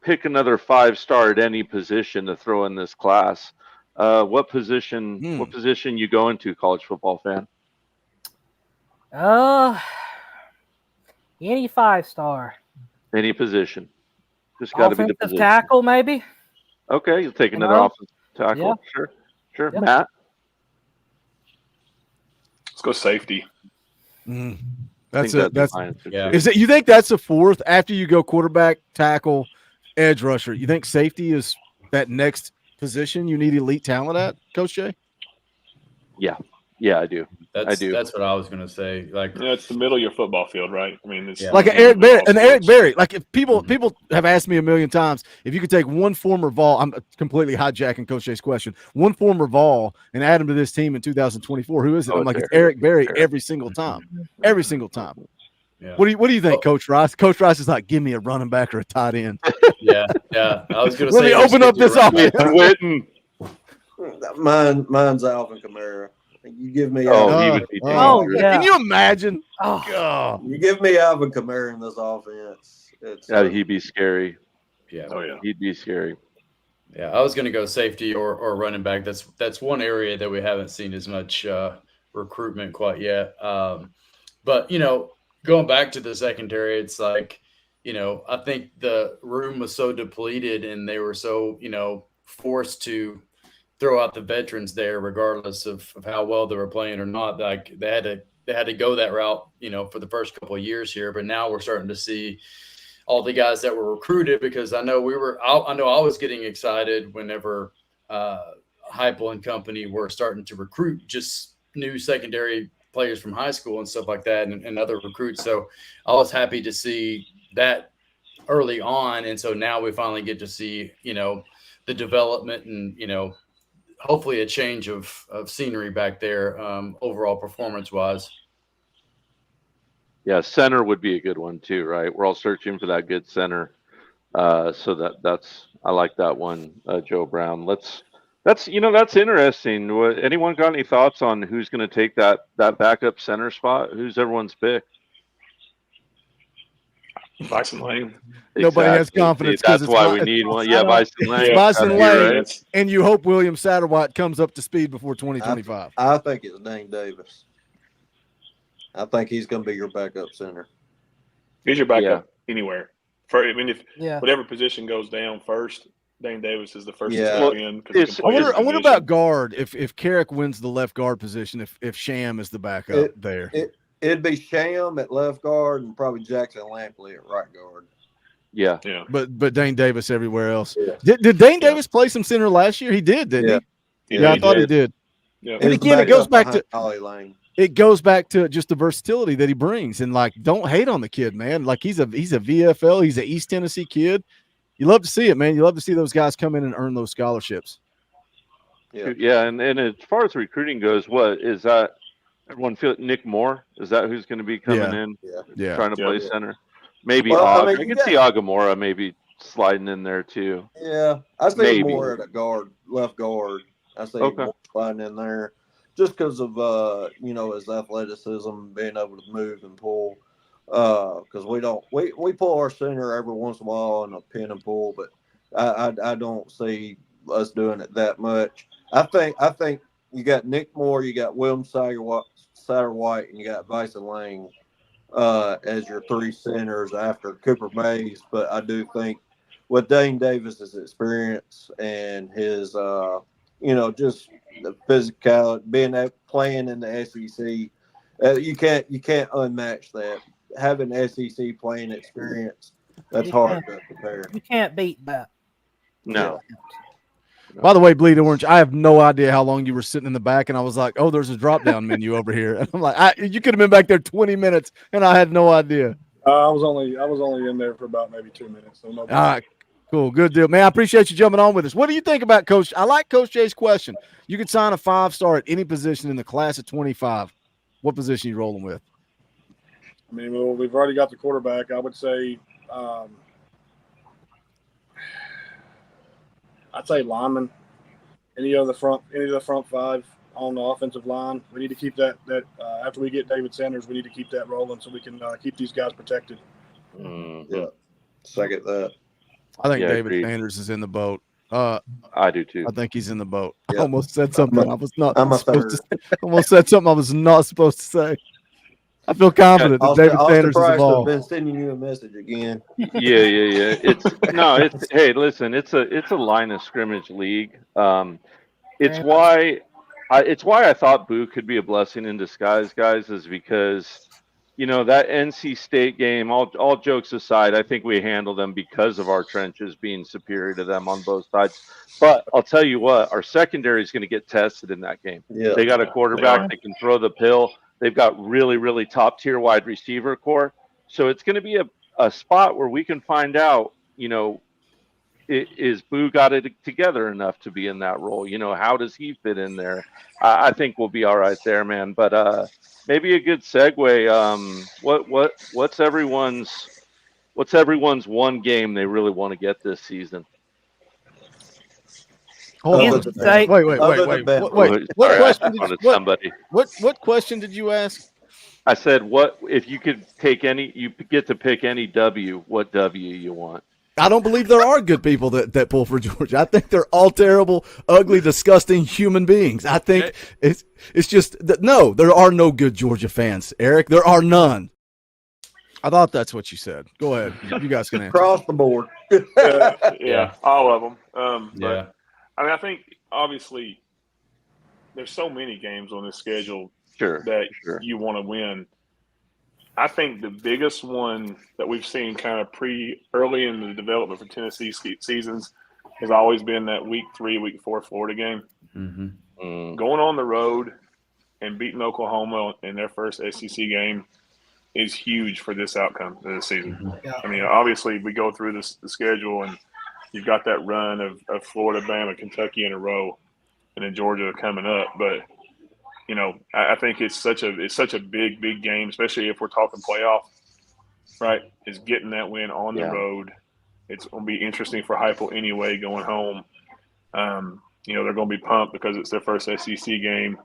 pick another 5-star at any position to throw in this class, what position you go into, college football fan? Any 5-star. Any position. Just got to be the Offensive position. tackle, maybe. Okay, you'll take another offensive tackle. Yeah. Sure. Yeah. Matt? Let's go safety. That's think it. that'd That's be mine, too. Yeah. Is it? You think that's the fourth after you go quarterback, tackle, edge rusher? You think safety is that next position you need elite talent at, Coach Jay? Yeah, I do. That's I do. That's what I was gonna say. Like, It's the middle of your football field, right? I mean, it's Like an Eric Berry. Like if people have asked me a million times if you could take one former Vol, I'm completely hijacking Coach Jay's question. One former Vol and add him to this team in 2024. Who is it? I'm like, it's Eric Berry every single time. Every single time. Yeah. What do you think, Coach Rice? Coach Rice is like, give me a running back or a tight end. yeah. I was gonna Let say. me open up this offense. Mine's Alvin Kamara. You give me he would be dangerous. Yeah. Can you imagine? You give me Alvin Kamara in this offense. He'd be scary. Yeah. Oh yeah. He'd be scary. Yeah, I was going to go safety or running back. That's one area that we haven't seen as much recruitment quite yet. But going back to the secondary, it's like, I think the room was so depleted and they were so forced to throw out the veterans there, regardless of how well they were playing or not. Like they had to go that route, for the first couple of years here. But now we're starting to see all the guys that were recruited, because I know I was getting excited whenever Heupel and company were starting to recruit just new secondary players from high school and stuff like that, and other recruits. So I was happy to see that early on, and so now we finally get to see the development and hopefully a change of scenery back there, overall performance wise. Yeah, center would be a good one too, right? We're all searching for that good center. So that's I like that one, Joe Brown. That's interesting. Anyone got any thoughts on who's going to take that backup center spot? Who's everyone's pick? Bison Lane. Nobody has confidence. That's why we need one. Yeah, Bison Lane. It's Bison Lane, right. and you hope William Satterwhite comes up to speed before 2025. I think it's Dane Davis. I think he's going to be your backup center. He's your backup anywhere. If Yeah. whatever position goes down first, Dane Davis is the first to Yeah. step in. 'Cause he can play his I wonder position. about guard. If Carrick wins the left guard position, if Sham is the backup there. It'd be Sham at left guard and probably Jackson Lampley at right guard. Yeah. But Dane Davis everywhere else. Yeah. Did Dane Davis play some center last year? He did, didn't he? Yeah, I thought he did. Yeah. And again, it goes back to Ollie Lane. It goes back to just the versatility that he brings, and like, don't hate on the kid, man. Like he's a VFL, he's an East Tennessee kid. You love to see it, man. You love to see those guys come in and earn those scholarships. Yeah, and as far as recruiting goes, what is that? Everyone feel Nick Moore? Is that who's going to be coming in? Yeah. Trying to play center. Maybe Well, I can see Agamora maybe sliding in there too. Yeah, I see Maybe. more at a guard, left guard. I see Okay. more sliding in there just because of his athleticism, being able to move and pull. Because we pull our center every once in a while on a pin and pull, but I don't see us doing it that much. I think you got Nick Moore, you got William Satterwhite, and you got Bryson Lang as your three centers after Cooper Mays. But I do think with Dane Davis's experience and his, just the physicality, playing in the SEC, you can't unmatch that. Having SEC playing experience, that's hard to compare. You can't beat that. No. By the way, Bleed Orange, I have no idea how long you were sitting in the back, and I was like, "Oh, there's a drop-down menu over here." And I'm like, "You could have been back there 20 minutes," and I had no idea. I was only in there for about maybe 2 minutes. So no. All right, cool, good deal, man. I appreciate you jumping on with us. What do you think about Coach? I like Coach J's question. You could sign a 5-star at any position in the class of 25. What position you rolling with? I mean, well, we've already got the quarterback. I would say, I'd say lineman. Any of the front five on the offensive line. We need to keep that after we get David Sanders, we need to keep that rolling so we can keep these guys protected. Yeah, second that. I think David agreed. Sanders is in the boat. I do too. I think he's in the boat. Yeah. I almost said something I was not I'm a supposed to third. say. Almost said something I was not supposed to say. I feel confident that David Sanders is Price involved. have been sending you a message again. Yeah. Hey, listen, it's a line of scrimmage league. It's why I thought Boo could be a blessing in disguise, guys, is because that NC State game, all jokes aside, I think we handle them because of our trenches being superior to them on both sides. But I'll tell you what, our secondary is going to get tested in that game. Yeah. They got a quarterback that can throw the pill. They've got really, really top tier wide receiver core. So it's going to be a spot where we can find out, is Boo got it together enough to be in that role? How does he fit in there? I think we'll be all right there, man. But maybe a good segue. What's everyone's one game they really want to get this season? Hold on. Kansas State. Wait. What question did you ask? I said, what if you could take you get to pick any W, what W you want? I don't believe there are good people that pull for Georgia. I think they're all terrible, ugly, disgusting human beings. I think it's just that no, there are no good Georgia fans, Eric. There are none. I thought that's what you said. Go ahead. You guys can answer. Across the board. Yeah, all of them. Yeah. But, I mean, I think obviously there's so many games on this schedule that you want to win. I think the biggest one that we've seen kind of early in the development for Tennessee seasons has always been that week 3, week 4 Florida game. Mm-hmm. Going on the road and beating Oklahoma in their first SEC game is huge for this outcome of the season. Mm-hmm. Yeah. I mean, obviously we go through the schedule and you've got that run of Florida, Bama, Kentucky in a row, and then Georgia coming up. But I think it's such a big game, especially if we're talking playoff. Right, is getting that win on the road. It's going to be interesting for Heupel anyway going home. They're going to be pumped because it's their first SEC game.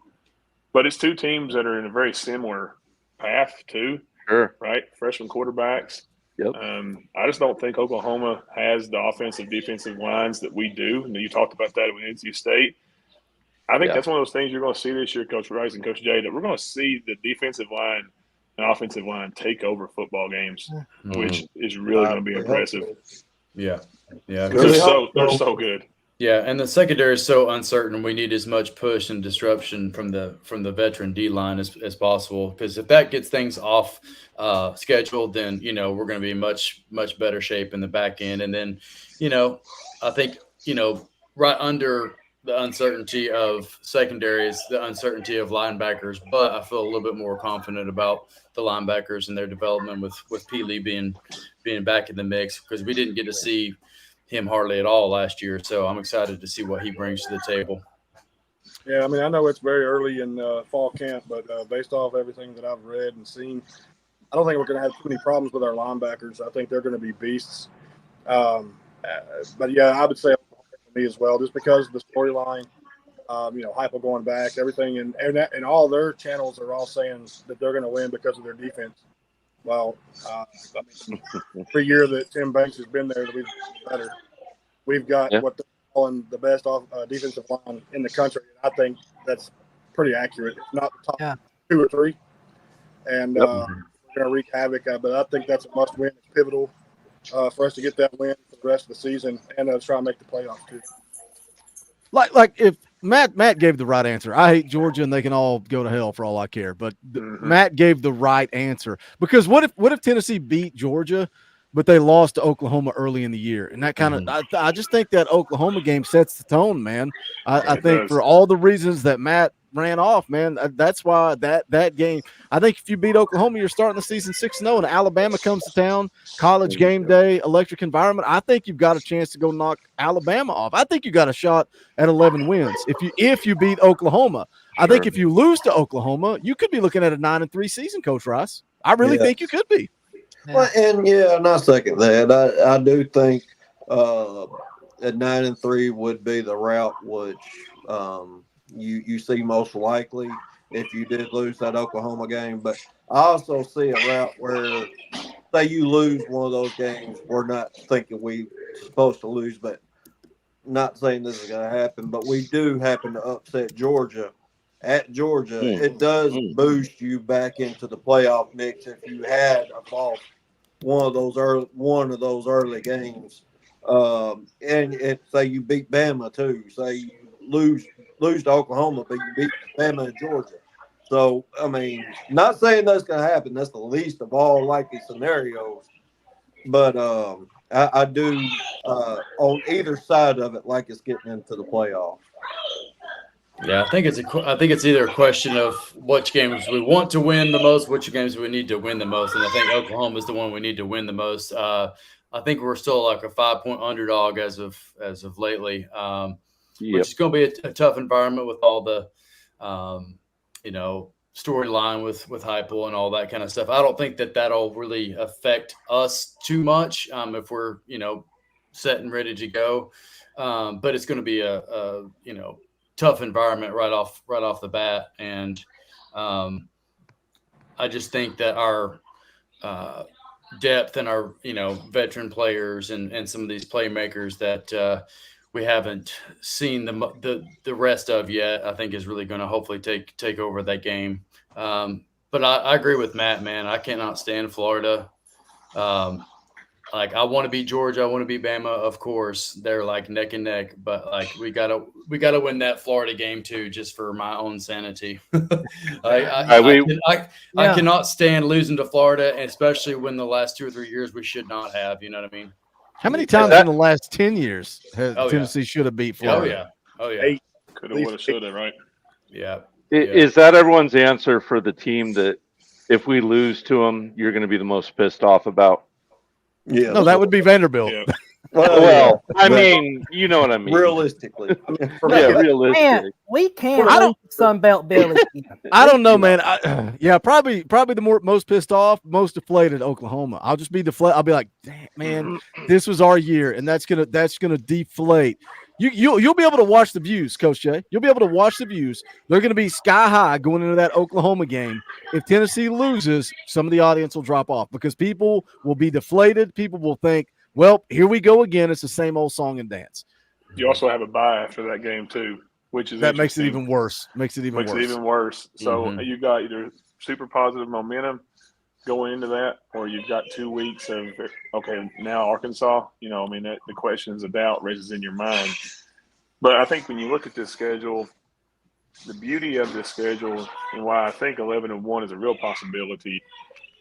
But it's two teams that are in a very similar path too. Sure. Right, freshman quarterbacks. Yep. I just don't think Oklahoma has the offensive defensive lines that we do. And you talked about that with NC State. I think that's one of those things you're going to see this year, Coach Rice and Coach Jay, that we're going to see the defensive line and offensive line take over football games, which is really going to be impressive. Yeah. They're so good. Yeah, and the secondary is so uncertain. We need as much push and disruption from the veteran D line as possible, because if that gets things off schedule, then we're going to be in much better shape in the back end. And then I think right under the uncertainty of secondary is the uncertainty of linebackers, but I feel a little bit more confident about the linebackers and their development with Peely being back in the mix, because we didn't get to see him hardly at all last year. So I'm excited to see what he brings to the table. Yeah, I mean, I know it's very early in fall camp, but based off everything that I've read and seen, I don't think we're going to have too many problems with our linebackers. I think they're going to be beasts. But yeah, I would say for me as well, just because of the storyline, Heupel going back, everything, and all their channels are all saying that they're going to win because of their defense. Well, every year that Tim Banks has been there, we've been better. We've got what they calling the best defensive line in the country. I think that's pretty accurate. If not the top 2 or 3. And we're going to wreak havoc. But I think that's a must-win. It's pivotal for us to get that win for the rest of the season and try and make the playoffs too. Like if Matt gave the right answer. I hate Georgia and they can all go to hell for all I care. But Matt gave the right answer, because what if Tennessee beat Georgia, but they lost to Oklahoma early in the year? And that kind of I just think that Oklahoma game sets the tone, man. I think for all the reasons that Matt ran off, man, that's why that game. I think if you beat Oklahoma, you're starting the season 6-0, and Alabama comes to town, college game day, electric environment. I think you've got a chance to go knock Alabama off. I think you got a shot at 11 wins if you beat Oklahoma. I think if you lose to Oklahoma, you could be looking at a 9-3 season, Coach Rice. I really think you could be. Well, and I second that. I do think a 9-3 would be the route which you see most likely if you did lose that Oklahoma game. But I also see a route where, say you lose one of those games, we're not thinking we're supposed to lose, but not saying this is going to happen, but we do happen to upset Georgia at Georgia. It does boost you back into the playoff mix if you had lost one of those early games. And say you beat Bama too. Say you lose to Oklahoma, but you beat Bama and Georgia. So, I mean, not saying that's going to happen. That's the least of all likely scenarios. But I do, on either side of it, like it's getting into the playoff. Yeah, I think it's either a question of which games we want to win the most, which games we need to win the most, and I think Oklahoma is the one we need to win the most. I think we're still like a 5-point underdog as of lately, which is going to be a tough environment with all the, storyline with Heupel and all that kind of stuff. I don't think that'll really affect us too much if we're set and ready to go, but it's going to be a tough environment right off the bat, and I just think that our depth and our veteran players and some of these playmakers that we haven't seen the rest of yet, I think is really going to hopefully take over that game. But I agree with Matt, man. I cannot stand Florida. Like, I want to beat Georgia, I want to beat Bama, of course. They're like neck and neck, but like we gotta win that Florida game too, just for my own sanity. I cannot stand losing to Florida, especially when the last 2 or 3 years we should not have. You know what I mean? How many times in the last 10 years Tennessee should have beat Florida? Oh yeah. Coulda, woulda, shoulda, right? Yeah. Is that everyone's answer for the team that if we lose to them, you're going to be the most pissed off about? Yeah. No, that would be Vanderbilt. Yeah. Well, I mean, you know what I mean. Realistically. Realistically. Man, we can't lose Sunbelt Billy. I don't know, man. Probably the most pissed off, most deflated Oklahoma. I'll just be deflated. I'll be like, damn, man, this was our year, and that's gonna deflate. You'll be able to watch the views, Coach Jay. You'll be able to watch the views. They're going to be sky high going into that Oklahoma game. If Tennessee loses, some of the audience will drop off because people will be deflated. People will think, well, here we go again. It's the same old song and dance. You also have a bye after that game too, which is that makes it even worse. Makes it even worse. So you got either super positive momentum going into that, or you've got 2 weeks of, okay, now Arkansas, the questions of doubt raises in your mind. But I think when you look at this schedule, the beauty of this schedule and why I think 11-1 is a real possibility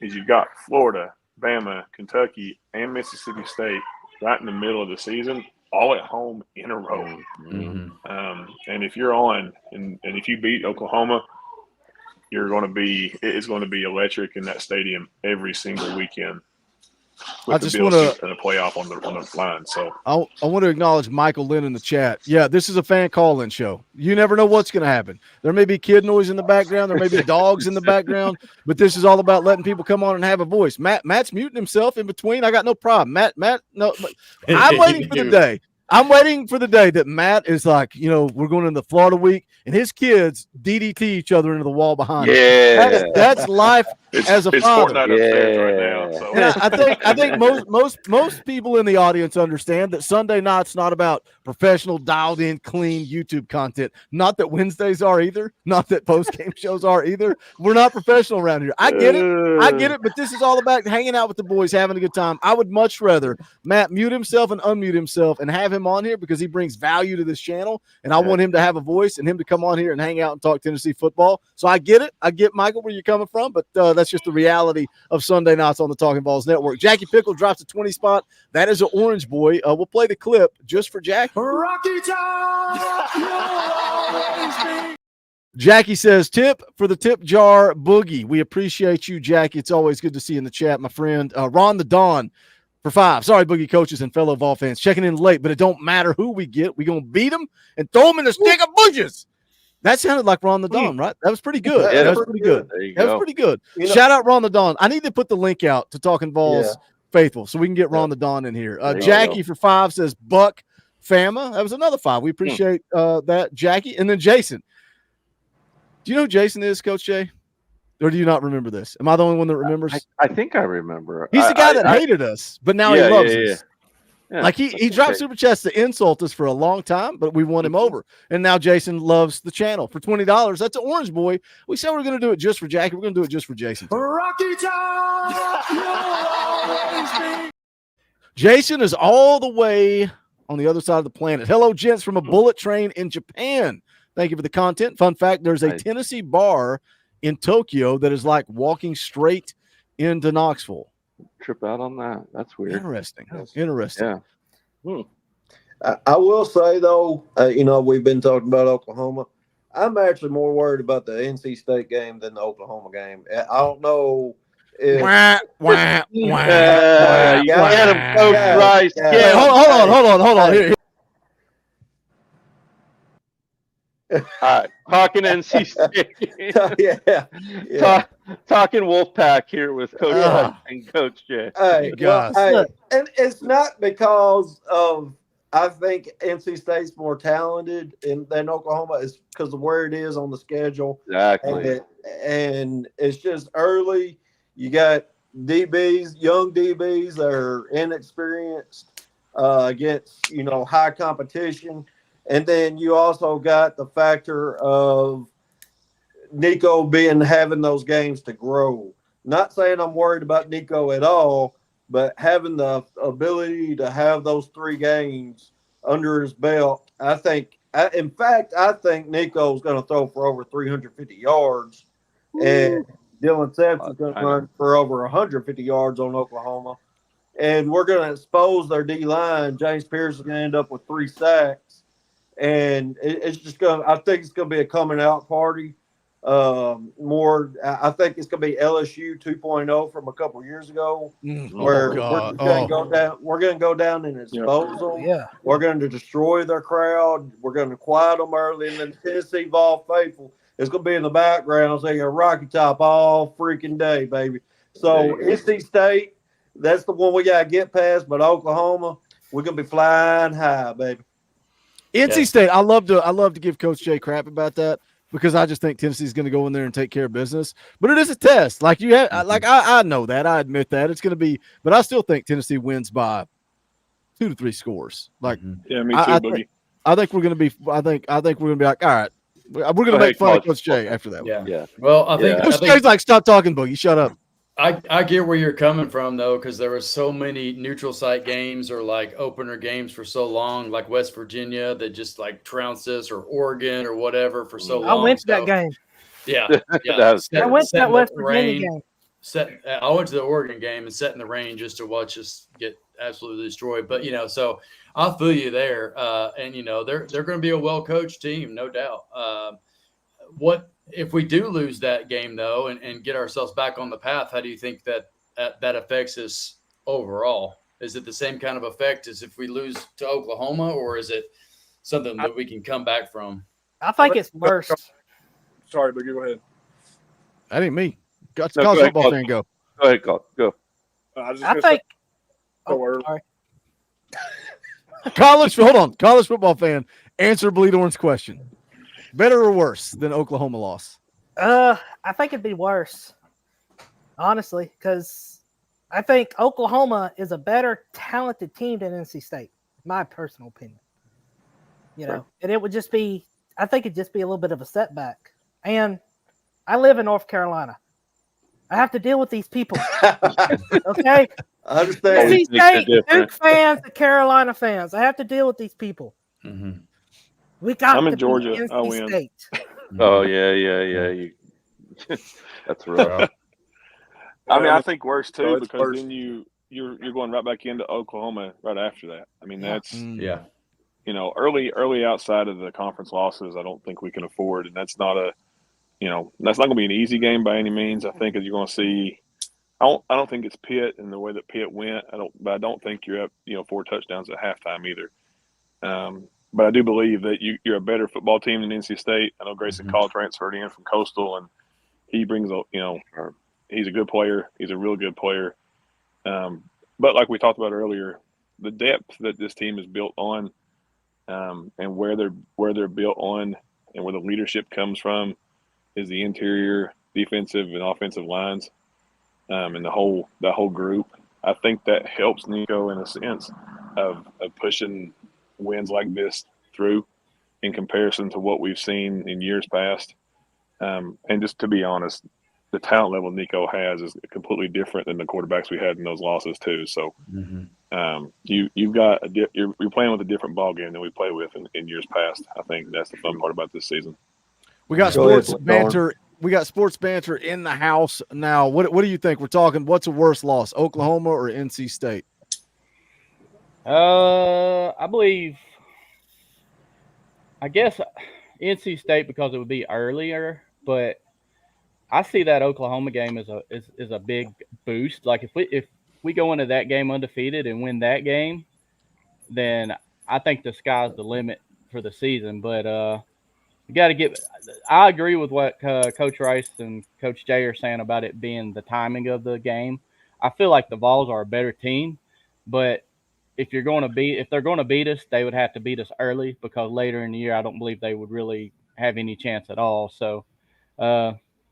is you've got Florida, Bama, Kentucky, and Mississippi State right in the middle of the season, all at home in a row. And if you're on, and if you beat Oklahoma, it's going to be electric in that stadium every single weekend. I just want to a playoff on the line. So I want to acknowledge Michael Lynn in the chat. Yeah, this is a fan call-in show. You never know what's going to happen. There may be kid noise in the background. There may be dogs in the background. But this is all about letting people come on and have a voice. Matt's muting himself in between. I got no problem. Matt, no. I'm waiting for the day. I'm waiting for the day that Matt is like, we're going into the Florida week, and his kids DDT each other into the wall behind him. That's life as a it's father. Fortnite upstairs right now. So. And I think most people in the audience understand that Sunday night's not about professional, dialed in, clean YouTube content. Not that Wednesdays are either. Not that post game shows are either. We're not professional around here. I get it. But this is all about hanging out with the boys, having a good time. I would much rather Matt mute himself and unmute himself and have him on here because he brings value to this channel, and I want him to have a voice and him to come on here and hang out and talk Tennessee football. So I get it. I get, Michael, where you're coming from, but that's just the reality of Sunday nights on the Talkin VAWLS Network. Jackie Pickle drops a 20 spot. That is an Orange Boy. We'll play the clip just for Jackie. Rocky Top! Jackie says, tip for the tip jar boogie. We appreciate you, Jackie. It's always good to see you in the chat, my friend. Ron the Don for 5. Sorry, Boogie coaches and fellow Vol fans checking in late, but it don't matter who we get. We're going to beat them and throw them in the stick of bushes. That sounded like Ron the Don, right? That was pretty good. Yeah, that was pretty good. That was pretty good. You know, Shout out Ron the Don. I need to put the link out to Talkin VAWLS Faithful so we can get Ron the Don in here. Jackie for 5 says Buck Fama. That was another 5. We appreciate that, Jackie. And then Jason. Do you know who Jason is, Coach Jay? Or do you not remember this? Am I the only one that remembers? I think I remember. He's the guy that hated us, but now he loves us. Yeah, like he dropped super chats to insult us for a long time, but we won him over. And now Jason loves the channel for $20. That's an Orange Boy. We said we're going to do it just for Jackie. We're going to do it just for Jason. Rocky Top! Jason is all the way on the other side of the planet. Hello, gents, from a bullet train in Japan. Thank you for the content. Fun fact, there's a Tennessee bar in Tokyo that is like walking straight into Knoxville. Trip out on that. That's weird. Interesting. Interesting. Yeah. I will say though, we've been talking about Oklahoma. I'm actually more worried about the NC State game than the Oklahoma game. I don't know if You get him, Coach Rice. Hold on. Here. All right, talking NC State. Talking Wolfpack here with Coach Rice and Coach Jay. And it's not because of I think NC State's more talented than Oklahoma. It's because of where it is on the schedule. Exactly. And it's just early. You got DBs, young DBs that are inexperienced against high competition. And then you also got the factor of Nico having those games to grow. Not saying I'm worried about Nico at all, but having the ability to have those 3 games under his belt, I think Nico's going to throw for over 350 yards. Ooh. And Dylan Sampson's going to run for over 150 yards on Oklahoma. And we're going to expose their D-line. James Pierce is going to end up with 3 sacks. And it's just I think it's going to be a coming out party. I think it's going to be LSU 2.0 from a couple years ago, where we're going to go down and expose them. Yeah. We're going to destroy their crowd. We're going to quiet them early, and then Tennessee Vol faithful is going to be in the background saying Rocky Top all freaking day, baby. So NC State, that's the one we got to get past. But Oklahoma, we're going to be flying high, baby. NC State, I love to give Coach Jay crap about that because I just think Tennessee's going to go in there and take care of business. But it is a test. Like I know that. I admit that it's going to be, but I still think Tennessee wins by 2 to 3 scores. Like, yeah, me too, Boogie. I think we're going to be. I think we're going to be like, all right, we're going to make fun of Coach Jay after that. Yeah. Well, I think Coach Jay's like, stop talking, Boogie. Shut up. I get where you're coming from, though, because there were so many neutral site games or like opener games for so long, like West Virginia that just like trounced us, or Oregon or whatever for so long. I went to that game. Yeah. I went to that West Virginia game. I went to the Oregon game and sat in the rain just to watch us get absolutely destroyed. But, so I feel you there. And, they're going to be a well-coached team, no doubt. What if we do lose that game, though, and get ourselves back on the path? How do you think that affects us overall? Is it the same kind of effect as if we lose to Oklahoma, or is it something that we can come back from? I think it's worse. Sorry, but go ahead. That ain't me. College football fan, go. Go ahead, go. I think. Sorry. College football fan, answer Bleed Orange question. Better or worse than Oklahoma loss? I think it'd be worse. honestly, because I think Oklahoma is a better talented team than NC State, my personal opinion. And it would just be, I think it'd just be a little bit of a setback. And I live in North Carolina. I have to deal with these people. Okay? I understand. NC State, Duke fans, the Carolina fans. I have to deal with these people. Mm-hmm. We got I'm to in Georgia. beat I NC win. State. Oh yeah. That's rough. I mean, I think worse So too, it's because first. then you're going right back into Oklahoma right after that. I mean, that's Yeah. early outside of the conference losses. I don't think we can afford, and that's not that's not going to be an easy game by any means. I think as you're going to see, I don't think it's Pitt and the way that Pitt went. But I don't think you're up 4 touchdowns at halftime either. But I do believe that you're a better football team than NC State. I know Grayson Call transferred in from Coastal, and he brings he's a good player. He's a real good player. But like we talked about earlier, the depth that this team is built on, and where they're built on, and where the leadership comes from, is the interior defensive and offensive lines, and that whole group. I think that helps Nico in a sense of pushing wins like this through in comparison to what we've seen in years past. And just to be honest, the talent level Nico has is completely different than the quarterbacks we had in those losses too. So you're playing with a different ball game than we play with in years past. I think that's the fun part about this season. We got sports banter. We got sports banter in the house now. What do you think? We're talking. What's a worse loss, Oklahoma or NC State? I guess NC State because it would be earlier, but I see that Oklahoma game as a big boost. Like if we go into that game undefeated and win that game, then I think the sky's the limit for the season. But you got to get. I agree with what Coach Rice and Coach Jay are saying about it being the timing of the game. I feel like the Vols are a better team, but if they're going to beat us, they would have to beat us early, because later in the year I don't believe they would really have any chance at all. So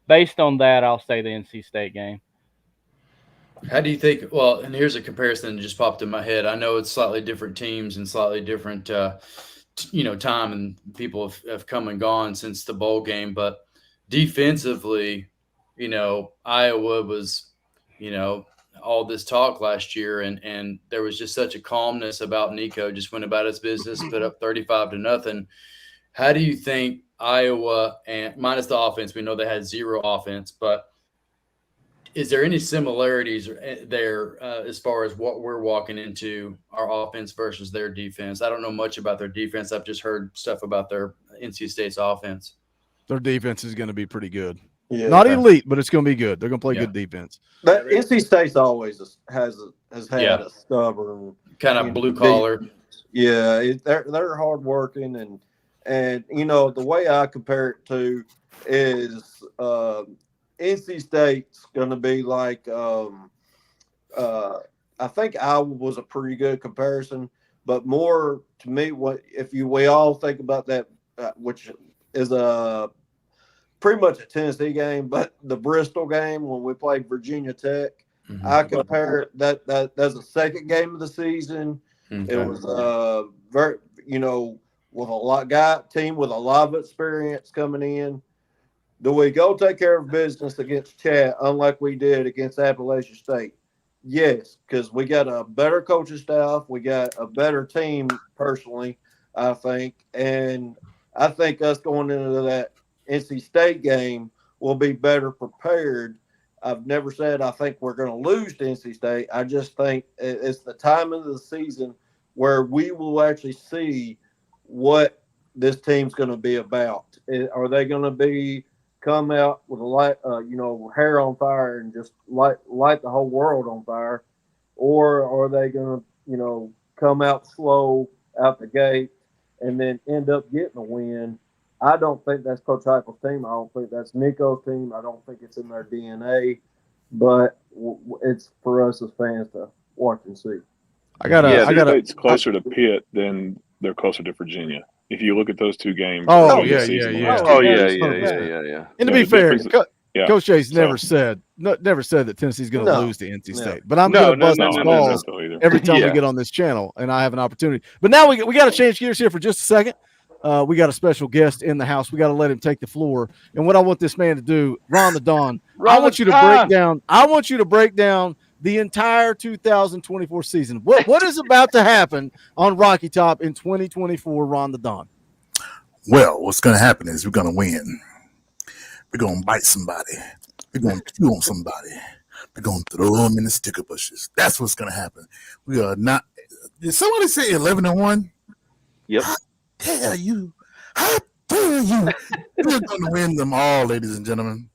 based on that, I'll say the NC State game. How do you think? Well, and here's a comparison that just popped in my head. I know it's slightly different teams and slightly different, time, and people have come and gone since the bowl game. But defensively, Iowa was, all this talk last year, and there was just such a calmness about Nico. Just went about his business, put up 35-0. How do you think Iowa, and minus the offense, we know they had zero offense, but is there any similarities there as far as what we're walking into, our offense versus their defense? I don't know much about their defense. I've just heard stuff about their NC State's offense. Their defense is going to be pretty good. Yeah, not elite, but it's going to be good. They're going to play good defense. But NC State's always has had a stubborn kind of blue collar. Yeah, they're hardworking, and the way I compare it to is NC State's going to be like I think Iowa was a pretty good comparison, but more to me, we all think about that, which is pretty much a Tennessee game, but the Bristol game when we played Virginia Tech, I compare that's the second game of the season. Okay. It was very with a team with a lot of experience coming in. Do we go take care of business against Chat unlike we did against Appalachian State? Yes, because we got a better coaching staff. We got a better team, personally, I think. And I think us going into that NC State game will be better prepared. I've never said I think we're going to lose to NC State. I just think it's the time of the season where we will actually see what this team's going to be about. Are they going to come out with a light, hair on fire and just light the whole world on fire, or are they going to, come out slow out the gate and then end up getting a win? I don't think that's Coach Heupel's team. I don't think that's Nico's team. I don't think it's in their DNA, but it's for us as fans to watch and see. It's closer to Pitt than they're closer to Virginia. If you look at those two games. Yeah. And to be fair, Yeah. Coach Jay's So- never said that Tennessee's going to No. lose to NC No. State, but I'm No, going to no, bust no, his I didn't balls think so either. every time we Yeah. get on this channel, and I have an opportunity. But now we got to change gears here for just a second. We got a special guest in the house. We got to let him take the floor. And what I want this man to do, Ron the Don, I want you to break down. I want you to break down the entire 2024 season. What is about to happen on Rocky Top in 2024, Ron the Don? Well, what's going to happen is we're going to win. We're going to bite somebody. We're going to chew on somebody. We're going to throw them in the sticker bushes. That's what's going to happen. We are not. Did somebody say 11-1? Yep. How dare you? How dare you? We're going to win them all, ladies and gentlemen.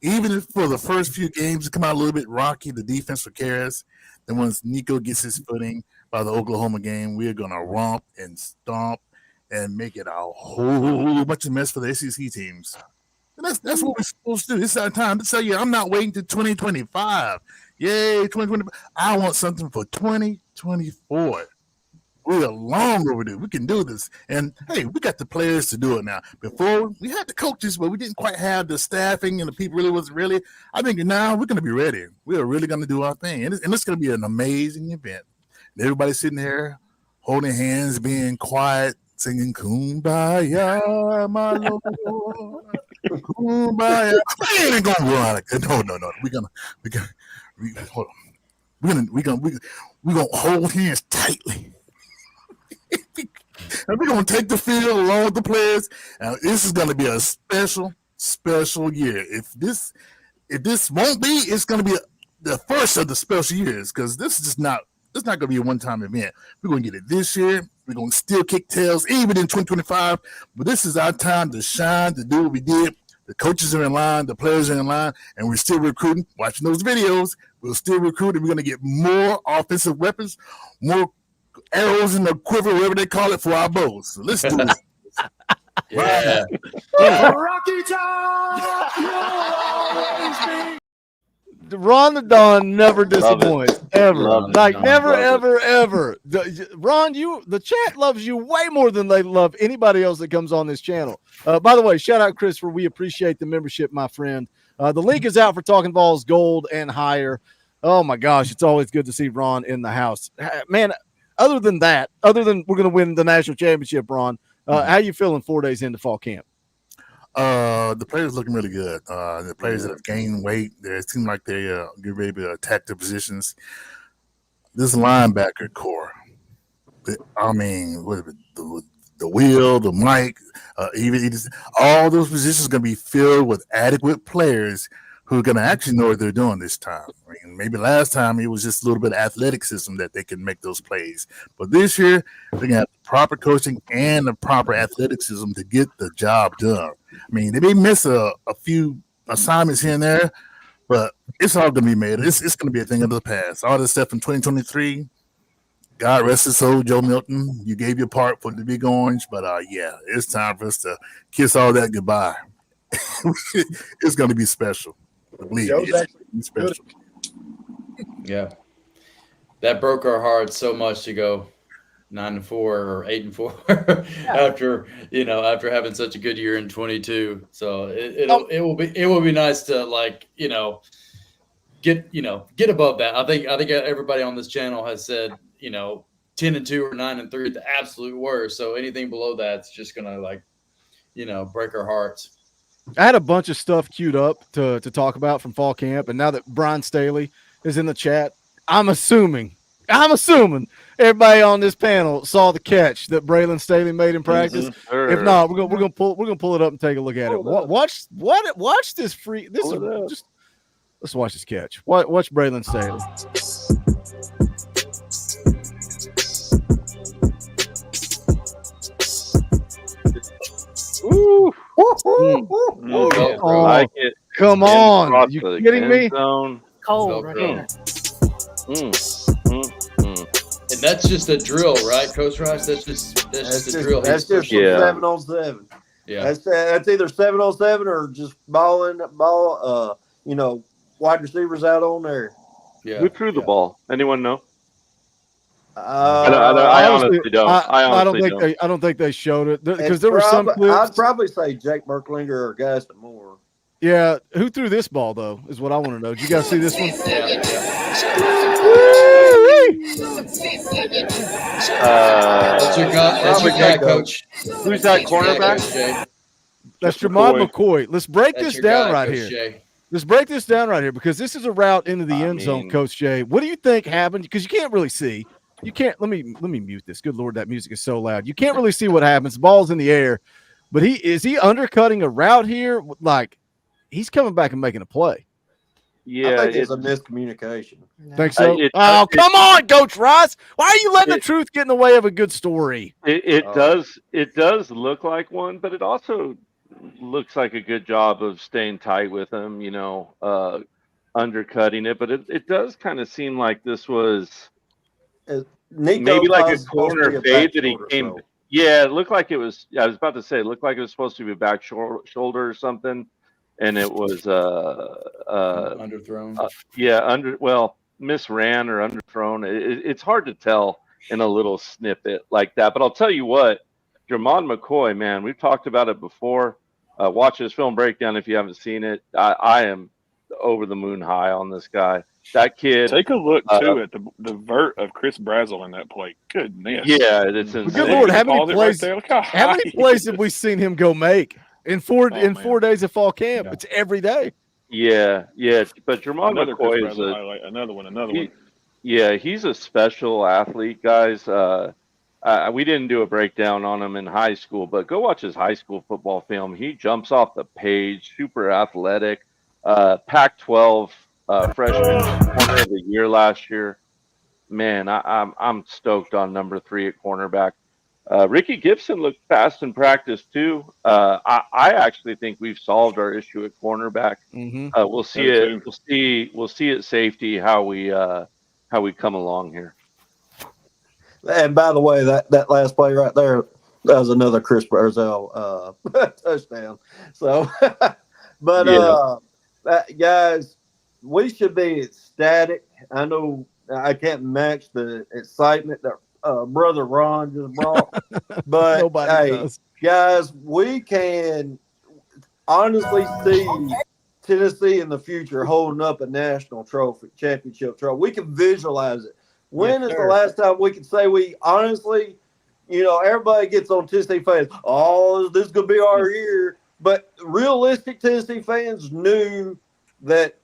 Even if for the first few games come out a little bit rocky, the defense will carry us. Then once Nico gets his footing by the Oklahoma game, we're going to romp and stomp and make it a whole bunch of mess for the SEC teams. And that's what we're supposed to do. This is our time to tell you, I'm not waiting to 2025. Yay, 2025. I want something for 2024. We're long overdue. We can do this. And, hey, we got the players to do it now. Before, we had the coaches, but we didn't quite have the staffing and the people really wasn't really. I think now we're going to be ready. We are really going to do our thing. And it's going to be an amazing event. And everybody sitting there holding hands, being quiet, singing Kumbaya, my Lord. Kumbaya. We ain't gonna run like that. No. We're gonna hold hands tightly. And we're gonna take the field along with the players. Now, this is gonna be a special year. If this won't be, it's gonna be the first of the special years, because this is just not. It's not going to be a one-time event. We're going to get it this year. We're going to still kick tails even in 2025. But this is our time to shine, to do what we did. The coaches are in line. The players are in line. And we're still recruiting. Watching those videos, we'll still recruit. And we're going to get more offensive weapons, more arrows in the quiver, whatever they call it, for our bows. So let's do it. Yeah. Rocky Top! Ron the Don never disappoints, ever. Like never, ever, ever. Ron, the chat loves you way more than they love anybody else that comes on this channel. By the way, shout out Christopher. We appreciate the membership, my friend. The link is out for Talkin VAWLS Gold and higher. Oh my gosh, it's always good to see Ron in the house, man. Other than we're going to win the national championship, Ron, how you feeling 4 days into fall camp? The players looking really good. The players that have gained weight, it seems like they get ready to attack their positions. This linebacker core, I mean, what is it, the Will, the Mike, all those positions are going to be filled with adequate players who are going to actually know what they're doing this time. I mean, maybe last time it was just a little bit of athleticism that they can make those plays. But this year, they're going to have the proper coaching and the proper athleticism to get the job done. I mean, they may miss a few assignments here and there, but it's all going to be made. It's going to be a thing of the past. All this stuff in 2023, God rest his soul, Joe Milton. You gave your part for the Big Orange, but yeah, it's time for us to kiss all that goodbye. It's going to be special. Believe me, it's going to be special. Yeah. That broke our hearts so much to go 9-4 or 8-4 after having such a good year in 22. So it will be nice to get above that. I think everybody on this channel has said 10-2 or 9-3 at the absolute worst. So anything below that's just gonna break our hearts. I had a bunch of stuff queued up to talk about from fall camp, and now that Brian Staley is in the chat, I'm assuming everybody on this panel saw the catch that Braylon Staley made in practice. Sure. If not, we're gonna pull it up and take a look at it. Watch this free. Let's watch this catch. Watch Braylon Staley. Ooh. Oh, like it. Come on. You kidding me? Cold right there. And that's just a drill, right, Coach Rice? That's just a drill. That's just 7-on-7. Yeah. That's either 7-on-7 or just ball, wide receivers out on there. Yeah. Who threw the ball? Anyone know? I honestly don't. I don't think they showed it because there were some clips. I'd probably say Jake Merklinger or Gaston Moore. Yeah, who threw this ball though? Is what I want to know. Did you guys see this one? That's your guy, Coach. Who's that That's your guy, cornerback? Coach Jay. That's Jamon McCoy. Let's break That's this your down guy, right Coach here. Jay. Let's break this down right here because this is a route into the end zone, Coach Jay. What do you think happened? Because you can't really see. You can't. Let me mute this. Good Lord, that music is so loud. You can't really see what happens. The ball's in the air, but is he undercutting a route here? Like he's coming back and making a play. Yeah, I think it's a miscommunication. Think so? Come on, Coach Rice. Why are you letting the truth get in the way of a good story? It does look like one, but it also looks like a good job of staying tight with him, undercutting it. But it does kind of seem like this was maybe like a corner fade that he came. Yeah, it looked like it was. I was about to say, it looked like it was supposed to be a back shoulder or something, and it was underthrown. Misran or underthrown. It's hard to tell in a little snippet like that. But I'll tell you what, Jamon McCoy, man, we've talked about it before. Watch his film breakdown if you haven't seen it. I am over the moon high on this guy. That kid. Take a look too at the vert of Chris Brazel in that play. Goodness. Yeah, it's insane. Good Lord, how many plays? Right there. How many plays have we seen him go make in 4 days of fall camp? Yeah. It's every day. Yeah. But Jamon McCoy is another one. Yeah, he's a special athlete, guys. We didn't do a breakdown on him in high school, but go watch his high school football film. He jumps off the page, super athletic. Pac-12 freshman corner of the year last year. Man, I'm stoked on number 3 at cornerback. Ricky Gibson looked fast in practice too. I actually think we've solved our issue at cornerback. Mm-hmm. We'll see it. We'll see at safety how we come along here. And by the way, that last play right there, that was another Chris Brazel touchdown. So, but guys, we should be ecstatic. I know I can't match the excitement that brother Ron just brought, but Nobody does. Guys, we can honestly see Tennessee in the future holding up a national championship trophy. We can visualize it. When is the last time we can say we honestly, everybody gets on Tennessee fans, oh, this is going to be our year. But realistic Tennessee fans knew that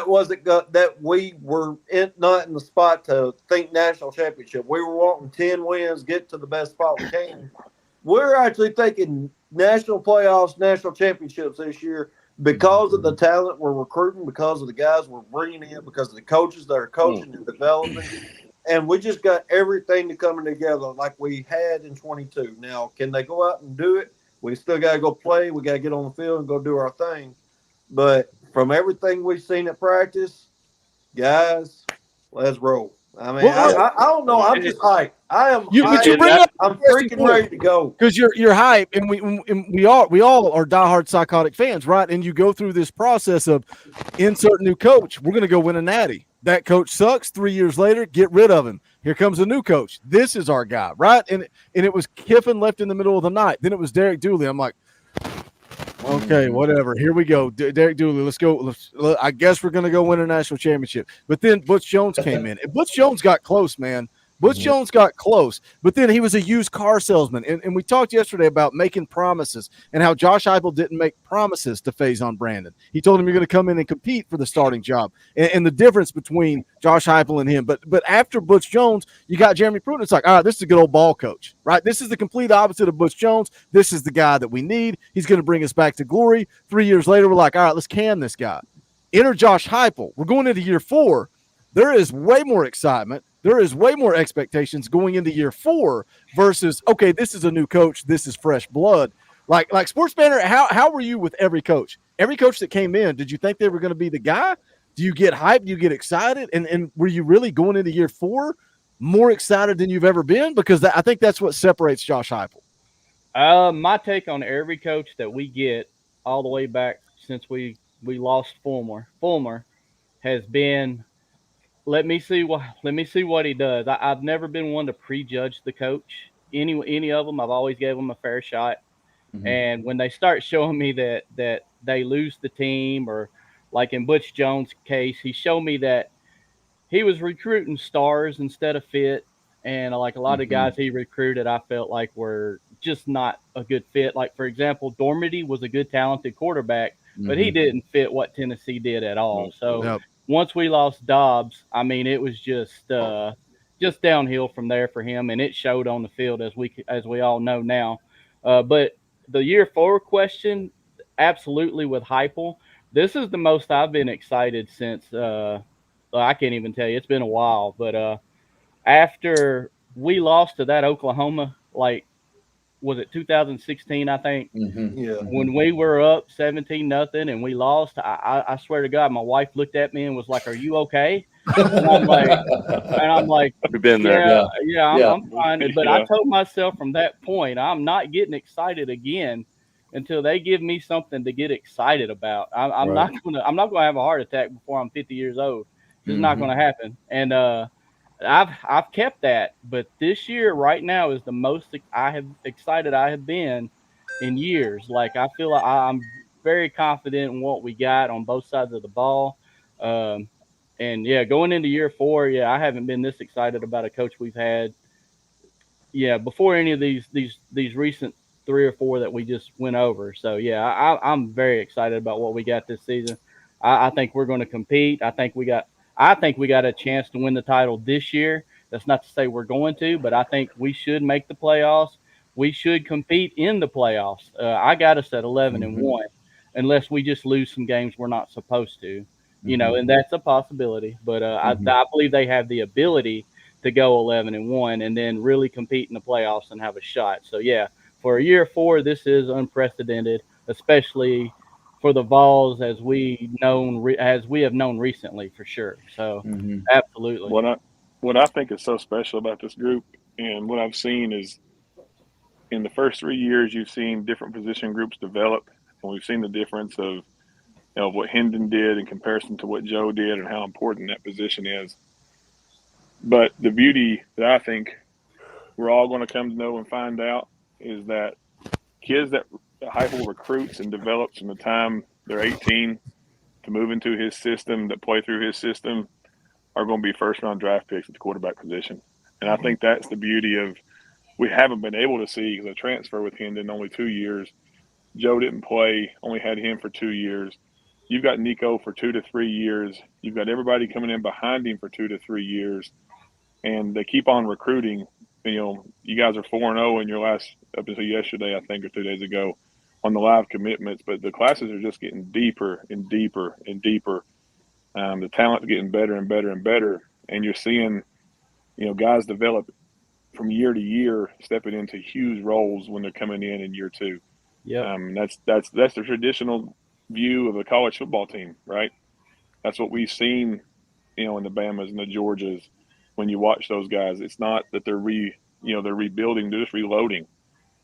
wasn't that we were not in the spot to think national championship. We were wanting 10 wins, get to the best spot we can. We're actually thinking national playoffs, national championships this year because of the talent we're recruiting, because of the guys we're bringing in, because of the coaches that are coaching and developing. And we just got everything coming together like we had in 22. Now, can they go out and do it? We still got to go play. We got to get on the field and go do our thing. But from everything we've seen at practice, guys, let's roll. I mean, I don't know. I'm just hyped. I am. But you bring up I'm freaking ready to go because you're hyped, and we all are diehard psychotic fans, right? And you go through this process of insert new coach. We're going to go win a natty. That coach sucks. 3 years later, get rid of him. Here comes a new coach. This is our guy, right? And it was Kiffin left in the middle of the night. Then it was Derek Dooley. I'm like, okay, whatever. Here we go. Derek Dooley, let's go. I guess we're going to go win a national championship. But then Butch Jones came in. And Butch Jones got close, man. Butch Jones got close, but then he was a used car salesman. And we talked yesterday about making promises and how Josh Heupel didn't make promises to Faison Brandon. He told him you're going to come in and compete for the starting job. And the difference between Josh Heupel and him. But after Butch Jones, you got Jeremy Pruitt. It's like, all right, this is a good old ball coach, right? This is the complete opposite of Butch Jones. This is the guy that we need. He's going to bring us back to glory. 3 years later, we're like, all right, let's can this guy. Enter Josh Heupel. We're going into year 4. There is way more excitement. There is way more expectations going into year 4 versus, okay, this is a new coach. This is fresh blood. Like Sports Banner, how were you with every coach? Every coach that came in, did you think they were going to be the guy? Do you get hyped? Do you get excited? And were you really going into year 4 more excited than you've ever been? Because I think that's what separates Josh Heupel. My take on every coach that we get all the way back since we lost Fulmer has been, let me see what he does. I've never been one to prejudge the coach. Any of them, I've always gave them a fair shot. Mm-hmm. And when they start showing me that they lose the team, or like in Butch Jones' case, he showed me that he was recruiting stars instead of fit. And like a lot of guys he recruited, I felt like were just not a good fit. Like, for example, Dormady was a good, talented quarterback, but he didn't fit what Tennessee did at all. So once we lost Dobbs, I mean, it was just downhill from there for him, and it showed on the field, as we all know now. But the year 4 question, absolutely with Heupel. This is the most I've been excited since I can't even tell you. It's been a while, but after we lost to that Oklahoma, like, was it 2016? I think. Yeah. When we were up 17-0 and we lost, I swear to God, my wife looked at me and was like, "Are you okay?" And I'm like, We've been there. yeah, I'm fine. But I told myself from that point, I'm not getting excited again until they give me something to get excited about. I'm not gonna have a heart attack before I'm 50 years old. It's not gonna happen. And I've kept that, but this year right now is the most excited I have been in years. Like, I feel like I'm very confident in what we got on both sides of the ball. And yeah, going into year 4, I haven't been this excited about a coach we've had. Yeah, before any of these recent 3 or 4 that we just went over. So yeah, I'm very excited about what we got this season. I think we're going to compete. I think we got a chance to win the title this year. That's not to say we're going to, but I think we should make the playoffs. We should compete in the playoffs. I got us at 11-1, unless we just lose some games we're not supposed to, and that's a possibility. But I believe they have the ability to go 11-1 and then really compete in the playoffs and have a shot. So yeah, for a year 4, this is unprecedented, especially for the Vols as we have known recently, for sure. So absolutely. What I think is so special about this group, and what I've seen, is in the first 3 years you've seen different position groups develop, and we've seen the difference of what Hendon did in comparison to what Joe did and how important that position is. But the beauty that I think we're all going to come to know and find out is that kids that Heupel recruits and develops from the time they're 18 to move into his system, that play through his system, are going to be first-round draft picks at the quarterback position. And I think that's the beauty of we haven't been able to see, because the transfer with Hendon only 2 years. Joe didn't play, only had him for 2 years. You've got Nico for 2 to 3 years. You've got everybody coming in behind him for 2 to 3 years. And they keep on recruiting. You guys are 4-0 in your last, up until yesterday, I think, or 2 days ago, on the live commitments. But the classes are just getting deeper and deeper and deeper. The talent's getting better and better and better. And you're seeing, guys develop from year to year, stepping into huge roles when they're coming in year 2. Yeah. That's the traditional view of a college football team, right? That's what we've seen, in the Bamas and the Georgias. When you watch those guys, it's not that they're rebuilding, they're just reloading.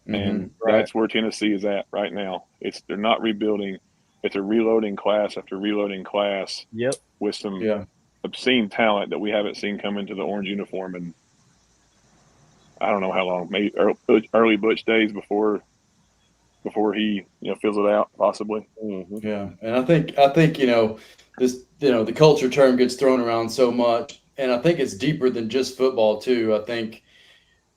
And that's where Tennessee is at right now. They're not rebuilding, it's a reloading class after reloading class. Yep. With some obscene talent that we haven't seen come into the orange uniform in I don't know how long, maybe early Butch days before he fills it out, possibly. Yeah, and I think this the culture term gets thrown around so much, and I think it's deeper than just football too. I think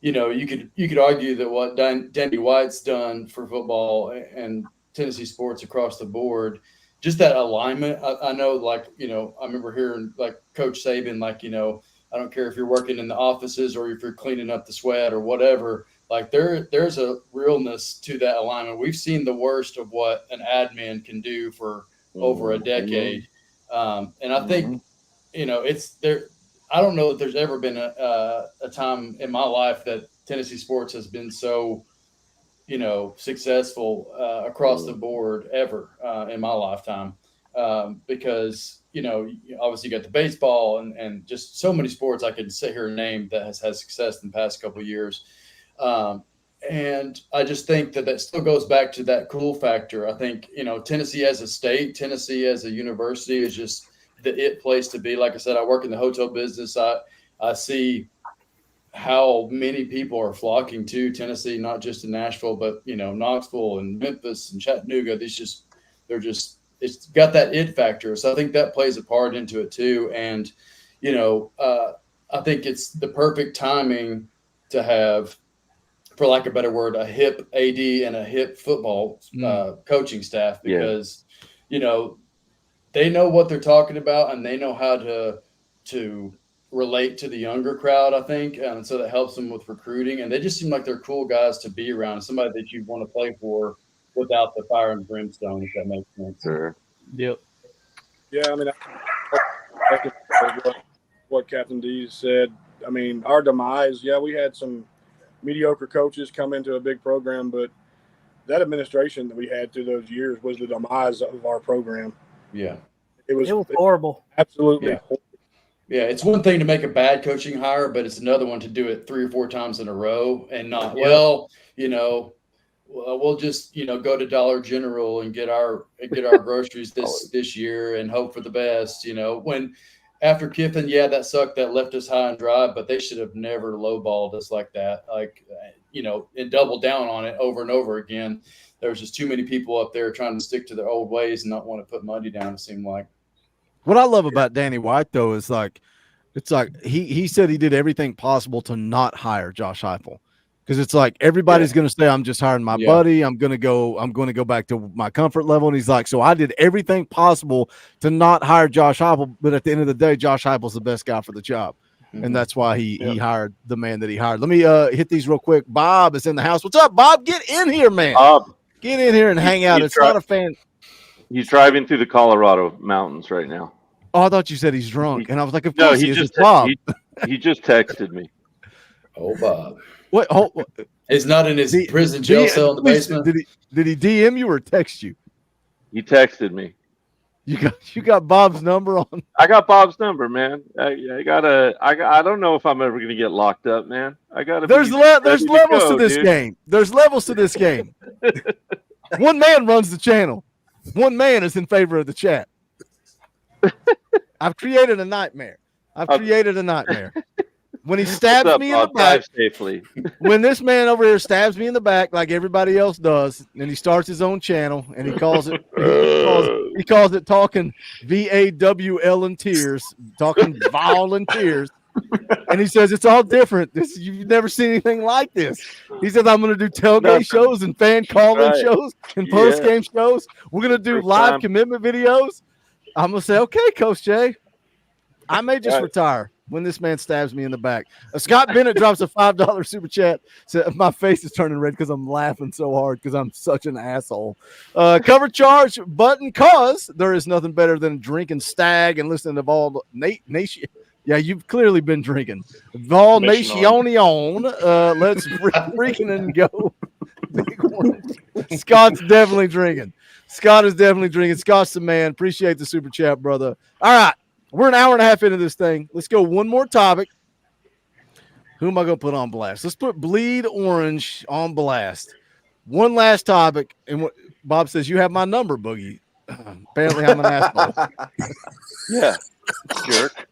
you could argue that what Danny White's done for football and Tennessee sports across the board, just that alignment. I know, I remember hearing Coach Saban, I don't care if you're working in the offices or if you're cleaning up the sweat or whatever. There's a realness to that alignment. We've seen the worst of what an admin can do for over a decade, and I think it's there. I don't know that there's ever been a time in my life that Tennessee sports has been so successful across the board ever in my lifetime, because obviously you got the baseball and just so many sports I could sit here and name that has had success in the past couple of years. And I just think that still goes back to that cool factor. I think, Tennessee as a state, Tennessee as a university is just the it place to be. Like I said, I work in the hotel business. I see how many people are flocking to Tennessee, not just in Nashville, but, Knoxville and Memphis and Chattanooga. it's got that it factor. So I think that plays a part into it too. And, I think it's the perfect timing to have, for lack of a better word, a hip AD and a hip football coaching staff, because, they know what they're talking about and they know how to relate to the younger crowd, I think. And so that helps them with recruiting. And they just seem like they're cool guys to be around, somebody that you want to play for without the fire and brimstone, if that makes sense. Sure. Yep. Yeah, I mean, what Captain D said. I mean, our demise, we had some mediocre coaches come into a big program, but that administration that we had through those years was the demise of our program. Yeah. It was horrible. Absolutely Yeah. horrible. Yeah, it's one thing to make a bad coaching hire, but it's another one to do it 3 or 4 times in a row and not, we'll just, go to Dollar General and get our groceries this year and hope for the best. When after Kiffin, that sucked. That left us high and dry, but they should have never lowballed us like that. And double down on it over and over again. There was just too many people up there trying to stick to their old ways and not want to put money down, it seemed like. What I love about Danny White, though, is it's like he said he did everything possible to not hire Josh Heupel, because it's like everybody's going to say, I'm just hiring my buddy. I'm going to go back to my comfort level. And he's like, so I did everything possible to not hire Josh Heupel. But at the end of the day, Josh Heupel's the best guy for the job. And that's why he hired the man that he hired. Let me hit these real quick. Bob is in the house. What's up, Bob? Get in here, man. Bob, get in here and hang out. It's not a fan. He's driving through the Colorado mountains right now. Oh, I thought you said he's drunk, and I was like, "Of No, course he is. just It's Bob." he just texted me. Oh, Bob. What? He's not in his prison jail cell in the basement. Did he DM you or text you? He texted me. You got Bob's number on? I got Bob's number, man. I don't know if I'm ever gonna get locked up, man. There's levels to this game. There's levels to this game. One man runs the channel. One man is in favor of the chat. I've created a nightmare. When he stabs me in the back, safely. When this man over here stabs me in the back like everybody else does, and he starts his own channel, and he calls it Talkin VAWL Talkin Volunteers, and he says it's all different. You've never seen anything like this. He says I'm going to do tailgate shows and fan call-in shows and post-game shows. We're going to do live commitment videos. I'm going to say, okay, Coach Jay, I may just retire when this man stabs me in the back. Scott Bennett drops a $5 super chat. So my face is turning red because I'm laughing so hard because I'm such an asshole. Cover charge button, cause there is nothing better than drinking Stag and listening to Vol Nation. Yeah, you've clearly been drinking. Vol Nation on. Let's freaking and go. Big one. Scott's definitely drinking. Scott is definitely drinking. Scott's the man. Appreciate the super chat, brother. All right. We're an hour and a half into this thing. Let's go one more topic. Who am I going to put on blast? Let's put Bleed Orange on blast. One last topic. And what Bob says, you have my number, Boogie. Apparently I'm an asshole. Yeah. Jerk.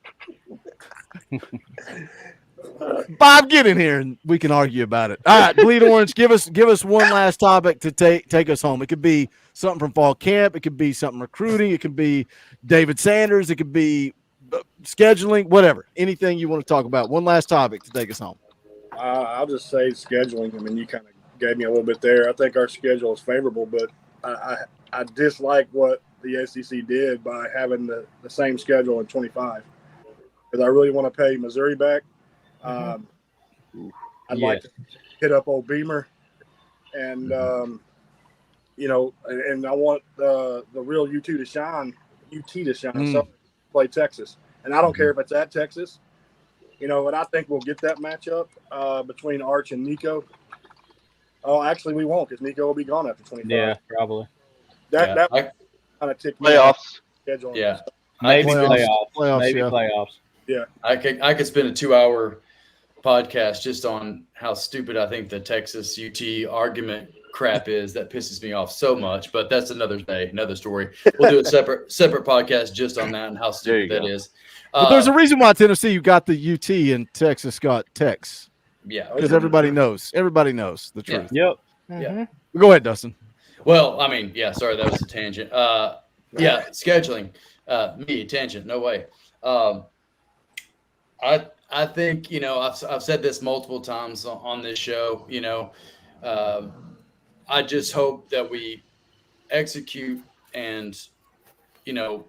Bob, get in here and we can argue about it. All right, Bleed Orange, give us one last topic to take us home. It could be something from fall camp. It could be something recruiting. It could be David Sanders. It could be scheduling, whatever. Anything you want to talk about. One last topic to take us home. I'll just say scheduling. I mean, you kind of gave me a little bit there. I think our schedule is favorable, but I dislike what the SEC did by having the same schedule in 25. Because I really want to pay Missouri back. I'd like to hit up old Beamer, and and I want the real UT to shine. So play Texas, and I don't care if it's at Texas. And I think we'll get that matchup between Arch and Nico. Oh, actually, we won't because Nico will be gone after 25. Yeah, probably. That kind of ticked me playoffs. off. Schedule. Yeah, maybe playoffs. Maybe yeah. playoffs. Yeah, I could spend a 2-hour podcast just on how stupid I think the Texas UT argument crap is. That pisses me off so much, but that's another day, another story. We'll do a separate podcast just on that and how stupid that is. But there's a reason why Tennessee, you got the UT and Texas got Tex. Yeah, because everybody knows the truth. Yep. Yeah. Go ahead, Dustin. Well, I mean, yeah, sorry, that was a tangent. Yeah, scheduling. Me, tangent, no way. Um, I think, you know, I've said this multiple times on this show, you know, I just hope that we execute and, you know,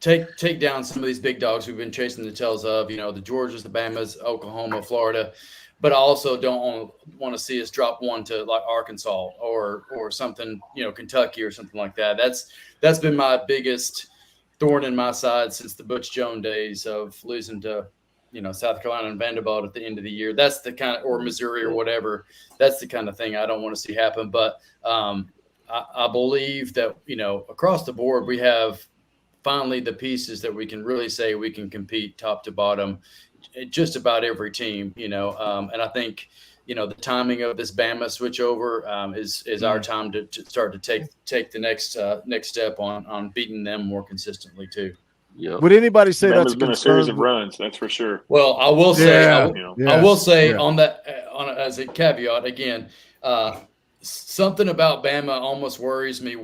take down some of these big dogs we've been chasing the tails of, you know, the Georgias, the Bamas, Oklahoma, Florida, but I also don't want to see us drop one to like Arkansas or something, you know, Kentucky or something like that. That's been my biggest thorn in my side since the Butch Jones days of losing to, you know, South Carolina and Vanderbilt at the end of the year. That's the kind of, or Missouri or whatever. That's the kind of thing I don't want to see happen. But I believe that, you know, across the board, we have finally the pieces that we can really say we can compete top to bottom, just about every team, you know. And I think, you know, the timing of this Bama switch over is our time to start to take the next step on beating them more consistently too. Yeah. Would anybody say that's Bama's a been a series concern? of runs, that's for sure. Well, I will say, Yeah, I will yes, say yeah. on that, as a caveat again, something about Bama almost worries me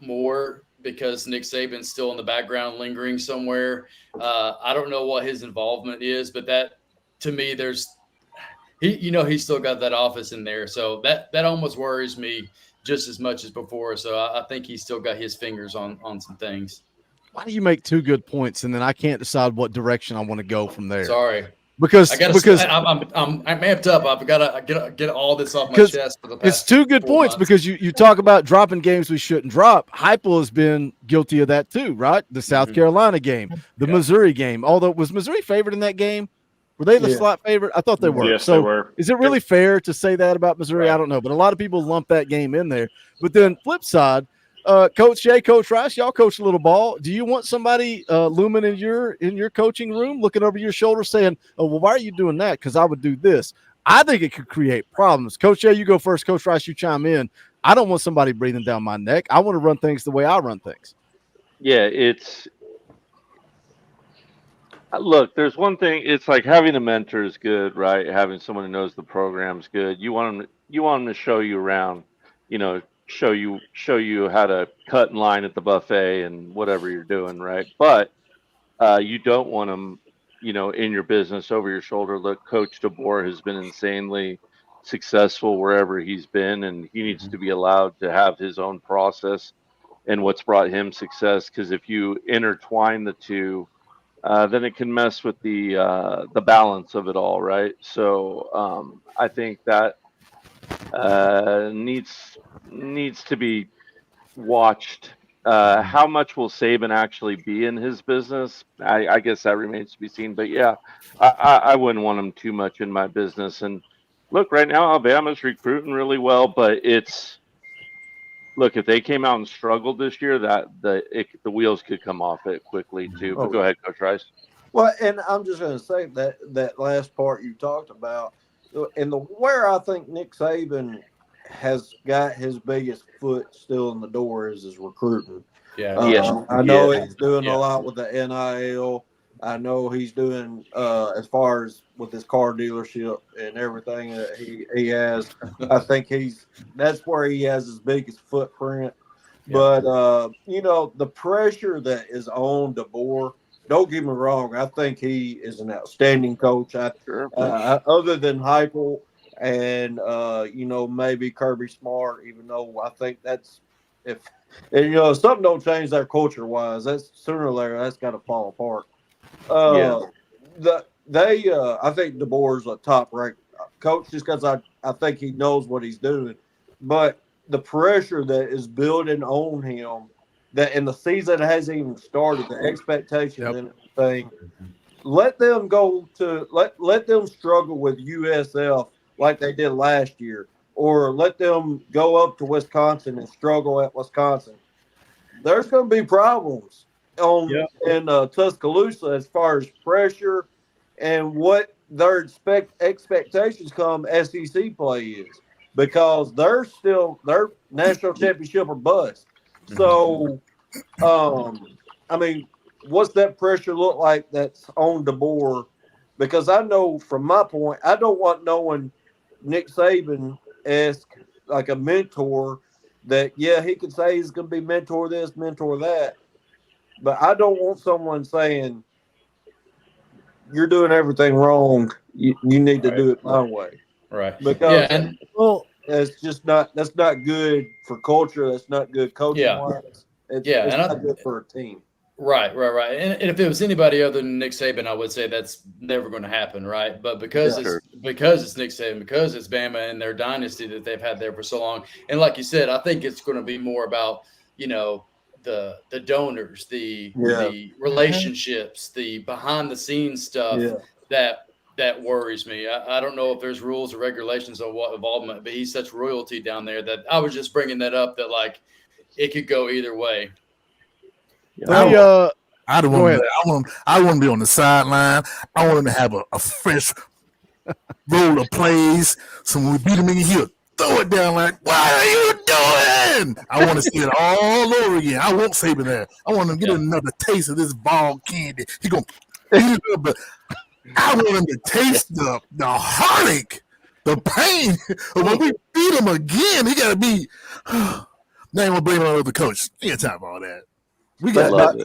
more because Nick Saban's still in the background lingering somewhere. I don't know what his involvement is, but that to me, he's still got that office in there. So that almost worries me just as much as before. So I think he's still got his fingers on some things. Why do you make two good points and then I can't decide what direction I want to go from there? Sorry. Because I'm amped up. I've got to get all this off my chest for the past. It's two good 4 points months. because you talk about dropping games we shouldn't drop. Heupel has been guilty of that too, right? The South Carolina game, the Missouri game. Although was Missouri favored in that game? Were they the slight favorite? I thought they were. Yes, so they were. Is it really fair to say that about Missouri? I don't know, but a lot of people lump that game in there. But then flip side, Coach Jay, Coach Rice, y'all coach a little ball. Do you want somebody looming in your coaching room, looking over your shoulder, saying, "Oh, well, why are you doing that? Because I would do this." I think it could create problems. Coach Jay, you go first. Coach Rice, you chime in. I don't want somebody breathing down my neck. I want to run things the way I run things. Yeah, look, there's one thing. It's like having a mentor is good, right? Having someone who knows the program's good. You want them to show you around, you know, show you how to cut in line at the buffet and whatever you're doing, right? But you don't want them, you know, in your business over your shoulder. Look, Coach DeBoer has been insanely successful wherever he's been, and he needs to be allowed to have his own process and what's brought him success. Because if you intertwine the two, then it can mess with the balance of it all, right? So I think that needs to be watched. How much will Saban actually be in his business? I guess that remains to be seen. But yeah, I wouldn't want him too much in my business. And look, right now Alabama's recruiting really well, but look, if they came out and struggled this year, the wheels could come off it quickly too. But go ahead, Coach Rice. Well, and I'm just going to say that last part you talked about, and where I think Nick Saban has got his biggest foot still in the door is his recruiting. I know he's doing a lot with the NIL. I know he's doing as far as with his car dealership and everything that he has. I think that's where he has his biggest footprint. But you know, the pressure that is on DeBoer. Don't get me wrong. I think he is an outstanding coach. Other than Heupel and you know, maybe Kirby Smart, even though I think that's if something don't change there culture wise, that's sooner or later that's got to fall apart. I think DeBoer's a top ranked coach just because I think he knows what he's doing, but the pressure that is building on him. That in the season hasn't even started, the expectations and everything. Let them let them struggle with USF like they did last year, or let them go up to Wisconsin and struggle at Wisconsin. There's going to be problems in Tuscaloosa as far as pressure and what their expectations come SEC play is, because they're national championship or bust. So, I mean, what's that pressure look like that's on DeBoer? Because I know from my point, I don't want no one Nick Saban-esque, like a mentor, that, yeah, he could say he's going to be mentor this, mentor that. But I don't want someone saying, you're doing everything wrong. You need to do it my way. Right. Because And it's just not, that's not good for culture. That's not good coaching yeah. wise. It's And not good for a team. Right. And if it was anybody other than Nick Saban, I would say that's never going to happen, right? But because it's Nick Saban, because it's Bama and their dynasty that they've had there for so long, and like you said, I think it's going to be more about the donors, the relationships, the behind the scenes stuff that worries me. I don't know if there's rules or regulations on what involvement, but he's such royalty down there that I was just bringing that up that like it could go either way. I don't want to. I want to be on the sideline. I want him to have a fresh roll of plays. So when we beat him in here, throw it down like, "What are you doing?" I want to see it all over again. I won't save it there. I want him to get another taste of this ball candy. He gonna beat it up, but I want him to taste the heartache, the pain. When we beat him again, he got to be. Now I'm gonna blame it on the coach. He ain't time for all that. We got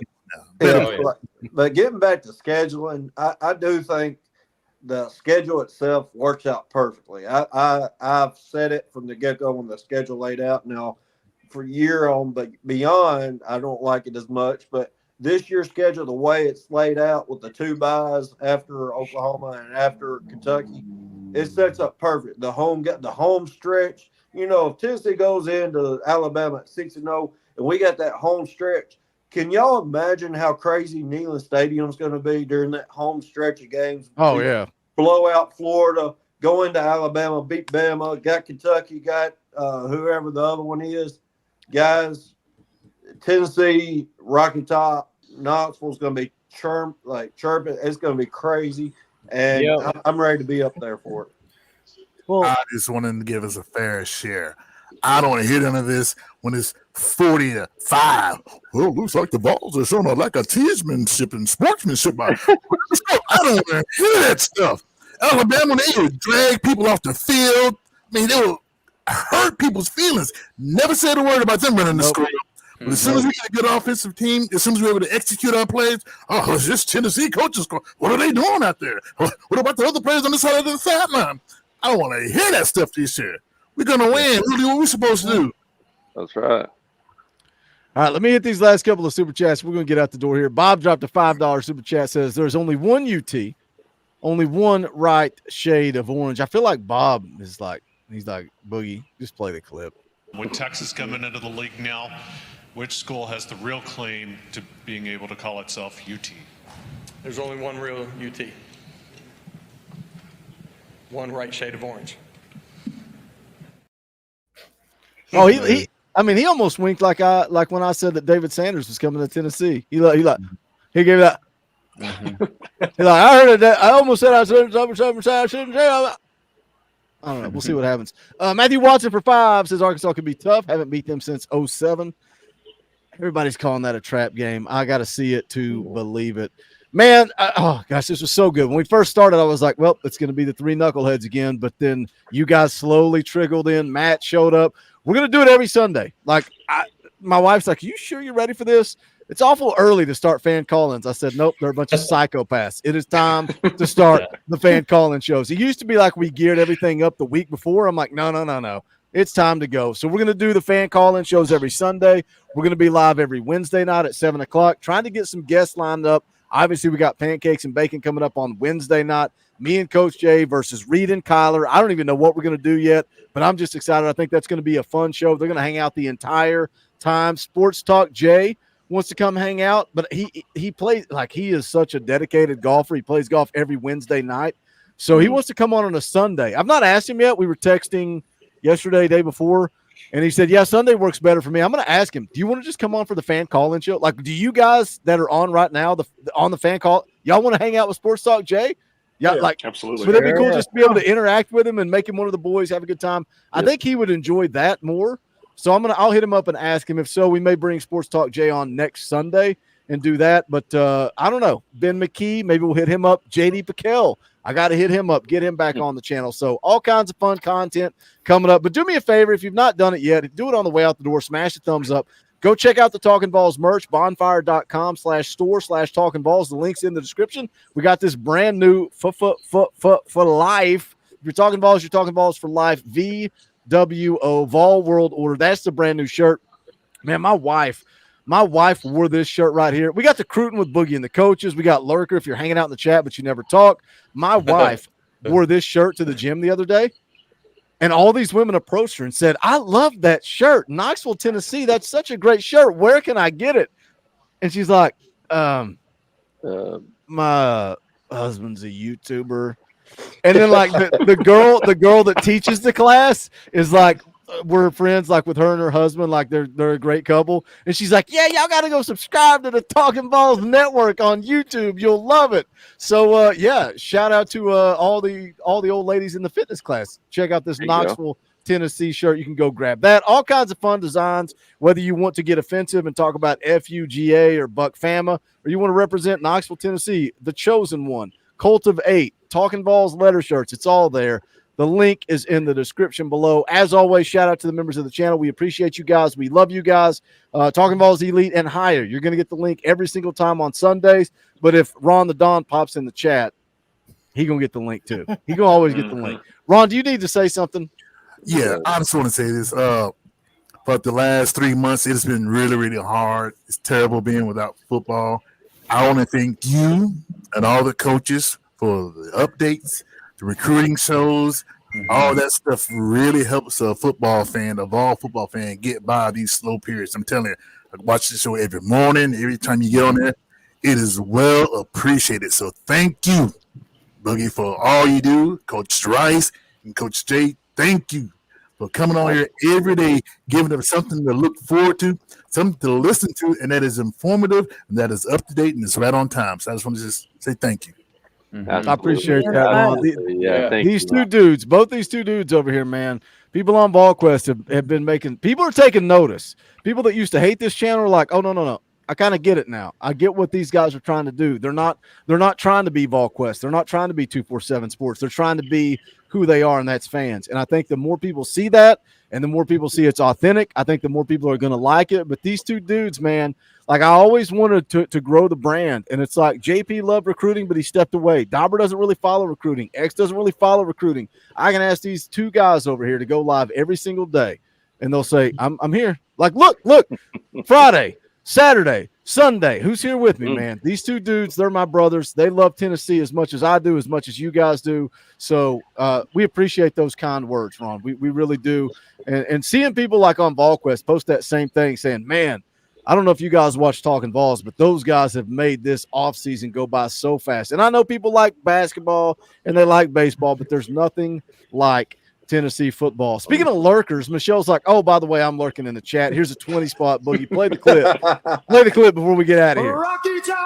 but getting back to scheduling, I do think the schedule itself works out perfectly. I've said it from the get-go when the schedule laid out. Now, for year on but beyond, I don't like it as much. But this year's schedule, the way it's laid out with the 2 byes after Oklahoma and after Kentucky, it sets up perfect. The home stretch. If Tennessee goes into Alabama at 6-0, and we got that home stretch. Can y'all imagine how crazy Neyland Stadium's going to be during that home stretch of games? Oh, yeah. Blow out Florida, go into Alabama, beat Bama, got Kentucky, got whoever the other one is. Guys, Tennessee, Rocky Top, Knoxville's going to be chirping. It's going to be crazy. And I'm ready to be up there for it. Well, I just want them to give us a fair share. I don't want to hear none of this when it's 40-5. Well, looks like the Vols are showing a lack of teamsmanship and sportsmanship. I don't want to hear that stuff. Alabama, they would drag people off the field. I mean, they would hurt people's feelings. Never said a word about them running the score. But as soon as we get a good offensive team, as soon as we're able to execute our plays, it's just Tennessee coaches. What are they doing out there? What about the other players on the side of the sideline? I don't want to hear that stuff this year. We're going to win. We'll do what we're supposed to do. That's right. All right, let me hit these last couple of super chats. We're going to get out the door here. Bob dropped a $5 super chat, says there's only one UT, only one right shade of orange. I feel like Bob is like, he's like, Boogie, just play the clip. With Texas coming into the league now, which school has the real claim to being able to call itself UT? There's only one real UT. One right shade of orange. Oh, he almost winked like when I said that David Sanders was coming to Tennessee. He gave that. He like, I heard it. I almost said I shouldn't say. I don't know. We'll see what happens. Matthew Watson for 5 says Arkansas could be tough. Haven't beat them since 2007. Everybody's calling that a trap game. I got to see it to believe it. Man, oh gosh, this was so good. When we first started, I was like, well, it's going to be the 3 knuckleheads again. But then you guys slowly trickled in. Matt showed up. We're going to do it every Sunday. Like, my wife's like, you sure you're ready for this? It's awful early to start fan call-ins. I said, nope, they're a bunch of psychopaths. It is time to start the fan call-in shows. It used to be like we geared everything up the week before. I'm like, no. It's time to go. So we're going to do the fan call-in shows every Sunday. We're going to be live every Wednesday night at 7 o'clock, trying to get some guests lined up. Obviously, we got pancakes and bacon coming up on Wednesday night. Me and Coach Jay versus Reed and Kyler. I don't even know what we're going to do yet, but I'm just excited. I think that's going to be a fun show. They're going to hang out the entire time. Sports Talk Jay wants to come hang out, but he plays like he is such a dedicated golfer. He plays golf every Wednesday night. So he wants to come on a Sunday. I've not asked him yet. We were texting yesterday, day before, and he said, yeah, Sunday works better for me. I'm going to ask him, do you want to just come on for the fan call-in show? Like, do you guys that are on right now, on the fan call, y'all want to hang out with Sports Talk Jay? Yeah, like, absolutely. Would that be cool just to be able to interact with him and make him one of the boys, have a good time? I think he would enjoy that more. So I'll hit him up and ask him. If so, we may bring Sports Talk Jay on next Sunday and do that. But I don't know. Ben McKee, maybe we'll hit him up. JD Piquel, I got to hit him up, get him back on the channel. So all kinds of fun content coming up. But do me a favor, if you've not done it yet, do it on the way out the door. Smash the thumbs up. Go check out the Talkin VAWLS merch, bonfire.com/store/Talkin VAWLS. The link's in the description. We got this brand new for life. If you're Talkin VAWLS, you're Talkin VAWLS for life. VWO, Vol World Order. That's the brand new shirt. Man, my wife wore this shirt right here. We got the Cruton with Boogie and the coaches. We got Lurker if you're hanging out in the chat, but you never talk. My wife wore this shirt to the gym the other day. And all these women approached her and said, I love that shirt. Knoxville, Tennessee, that's such a great shirt. Where can I get it? And she's like, my husband's a YouTuber. And then like the girl that teaches the class is like, we're friends like with her and her husband, like they're a great couple. And she's like, yeah, y'all got to go subscribe to the Talkin VAWLS network on YouTube. You'll love it. So yeah, shout out to all the old ladies in the fitness class. Check out this Knoxville, Tennessee shirt. You can go grab that. All kinds of fun designs, whether you want to get offensive and talk about FUGA or Buck Fama, or you want to represent Knoxville, Tennessee, the chosen one, Cult of 8, Talkin VAWLS letter shirts. It's all there. The link is in the description below. As always, shout out to the members of the channel. We appreciate you guys. We love you guys. Talkin VAWLS Elite and higher. You're going to get the link every single time on Sundays. But if Ron the Don pops in the chat, he going to get the link too. He going to always get the link. Ron, do you need to say something? Yeah, I just want to say this. But the last 3 months, it's been really, really hard. It's terrible being without football. I want to thank you and all the coaches for the updates, the recruiting shows, all that stuff really helps a football fan, a Vol football fan, get by these slow periods. I'm telling you, I watch the show every morning, every time you get on there. It is well appreciated. So thank you, Boogie, for all you do. Coach Rice and Coach Jay, thank you for coming on here every day, giving them something to look forward to, something to listen to, and that is informative, and that is up to date, and it's right on time. So I just want to just say thank you. I appreciate that, Ron. These two dudes, both these two dudes over here, man. People on VolQuest have been making. People are taking notice. People that used to hate this channel are like, oh no. I kind of get it now. I get what these guys are trying to do. They're not trying to be VolQuest. They're not trying to be 247 Sports. They're trying to be who they are, and that's fans. And I think the more people see that, and the more people see it's authentic, I think the more people are going to like it. But these two dudes, man, like I always wanted to grow the brand. And it's like JP loved recruiting, but he stepped away. Dauber doesn't really follow recruiting. X doesn't really follow recruiting. I can ask these two guys over here to go live every single day, and they'll say, I'm here. Like, look, Friday, Saturday, Sunday. Who's here with me, man? These two dudes, they're my brothers. They love Tennessee as much as I do, as much as you guys do. So we appreciate those kind words, Ron. We really do. And seeing people like on VolQuest post that same thing saying, man, I don't know if you guys watch Talkin VAWLS, but those guys have made this offseason go by so fast. And I know people like basketball and they like baseball, but there's nothing like Tennessee football. Speaking of lurkers, Michelle's like, oh, by the way, I'm lurking in the chat. Here's a 20 spot, Boogie. Play the clip. Play the clip before we get out of here. Rocky Top!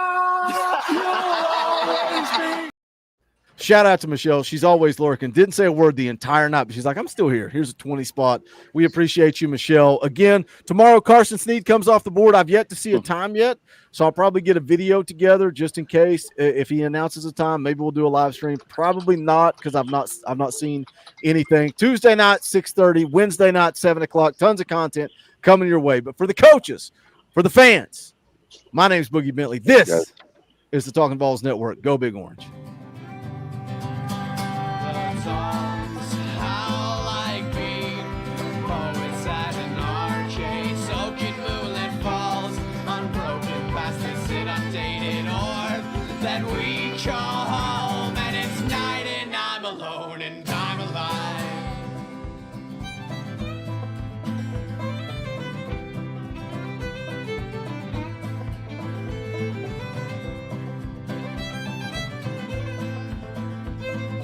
Shout out to Michelle. She's always lurking. Didn't say a word the entire night, but she's like, I'm still here. Here's a 20 spot. We appreciate you, Michelle. Again, tomorrow, Carson Snead comes off the board. I've yet to see a time yet, so I'll probably get a video together just in case. If he announces a time, maybe we'll do a live stream. Probably not, because I've not seen anything. Tuesday night, 6:30. Wednesday night, 7 o'clock. Tons of content coming your way. But for the coaches, for the fans, my name's Boogie Bentley. This is the Talkin VAWLS Network. Go Big Orange. That we charge.